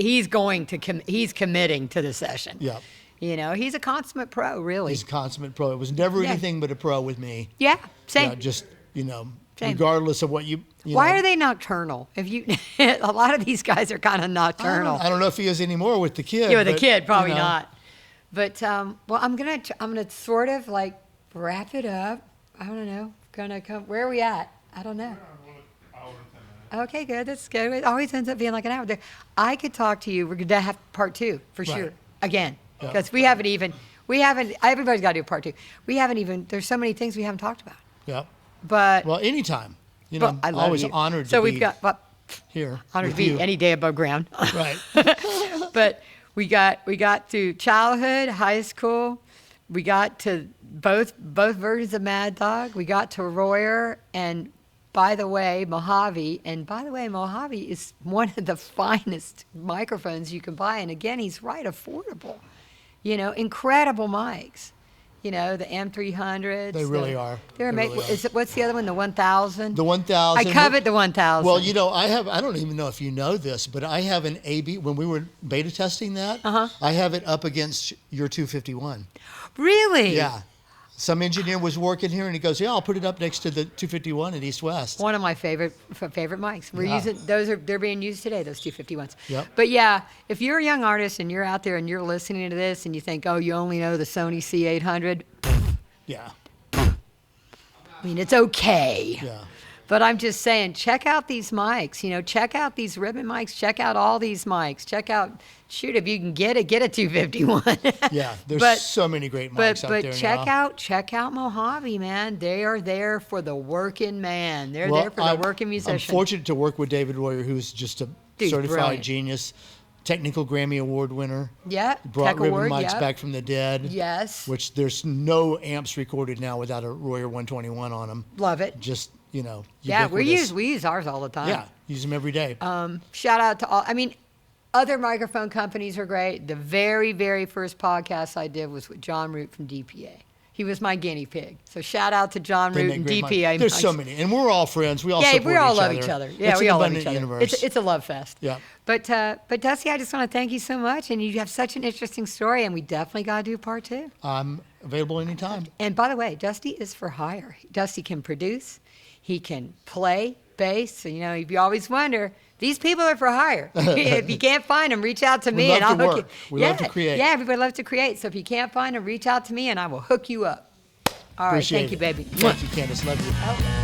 committing to the session. Yep. You know, he's a consummate pro, really. He's a consummate pro. It was never Yeah. anything but a pro with me. Yeah, same. Yeah, just, Same. regardless of what you Why know. are they nocturnal? If you, a lot of these guys are kind of nocturnal. I don't know if he is anymore with the kid. Yeah, with a but, kid, probably you know, not. But well, I'm gonna sort of like wrap it up. I don't know. Gonna come. Where are we at? I don't know. Okay, good. That's good. It always ends up being like an hour. I could talk to you. We're gonna have part two for Right. sure. Again, Yeah. because we haven't. Everybody's got to do part two. We haven't even. There's so many things we haven't talked about. Yeah. But Well, anytime. You but know, I love always you. honored So to we've be got here. honored with to be you. any day above ground. Right. But we got to childhood, high school. We got to both versions of Mad Dog. We got to Royer, and by the way, Mojave. And by the way, Mojave is one of the finest microphones you can buy. And again, he's right, affordable. You know, incredible mics. You know, the M300s. They really are. They're They amazing. really are. What's the other one? The 1000. The 1000. I covet the 1000. Well, you know, I don't even know if you know this, but I have an AB, when we were beta testing that, I have it up against your 251. Really? Yeah. Some engineer was working here and he goes, yeah, I'll put it up next to the 251 at East West. One of my favorite mics. We're Yeah. using they're being used today, those 251s. Yep. But yeah, if you're a young artist and you're out there and you're listening to this and you think, oh, you only know the Sony C800, Yeah. I mean, it's okay. Yeah. But I'm just saying, check out these mics. You know, check out these ribbon mics. Check out all these mics. Check out, shoot, if you can get a 251. Yeah. There's But- so many great mics out there But now. check out Mojave, man. They are there for the working man. They're Well, there for the working musician. I'm fortunate to work with David Royer, who's just a Dude, certified brilliant. genius, technical Grammy Award winner. Yeah, Brought Tech ribbon Award, mics yep. back from the dead. Yes. Which there's no amps recorded now without a Royer 121 on them. Love it. Just, you know. Yeah, we ubiquitous. use ours all the time. Yeah, use them every day. Shout out to all. I mean, other microphone companies are great. The very, very first podcast I did was with John Root from DPA. He was my guinea pig. So shout out to John They Root make and great DPA. mics. There's so many, and we're all friends. We all Yeah, support we all each love other. each other. Yeah, It's we an all love abundant each other. universe. It's a love fest. Yeah. But Dusty, I just want to thank you so much, and you have such an interesting story, and we definitely got to do part two. I'm available anytime. And by the way, Dusty is for hire. Dusty can produce, he can play bass. So, you know, if you always wonder, these people are for hire. If you can't find them, reach out to me, love and I'll to hook work. you. We love to create. Yeah, everybody loves to create. So if you can't find them, reach out to me, and I will hook you up. All right, Appreciate thank you, it. baby. Thank you, Candace. Love you. Oh.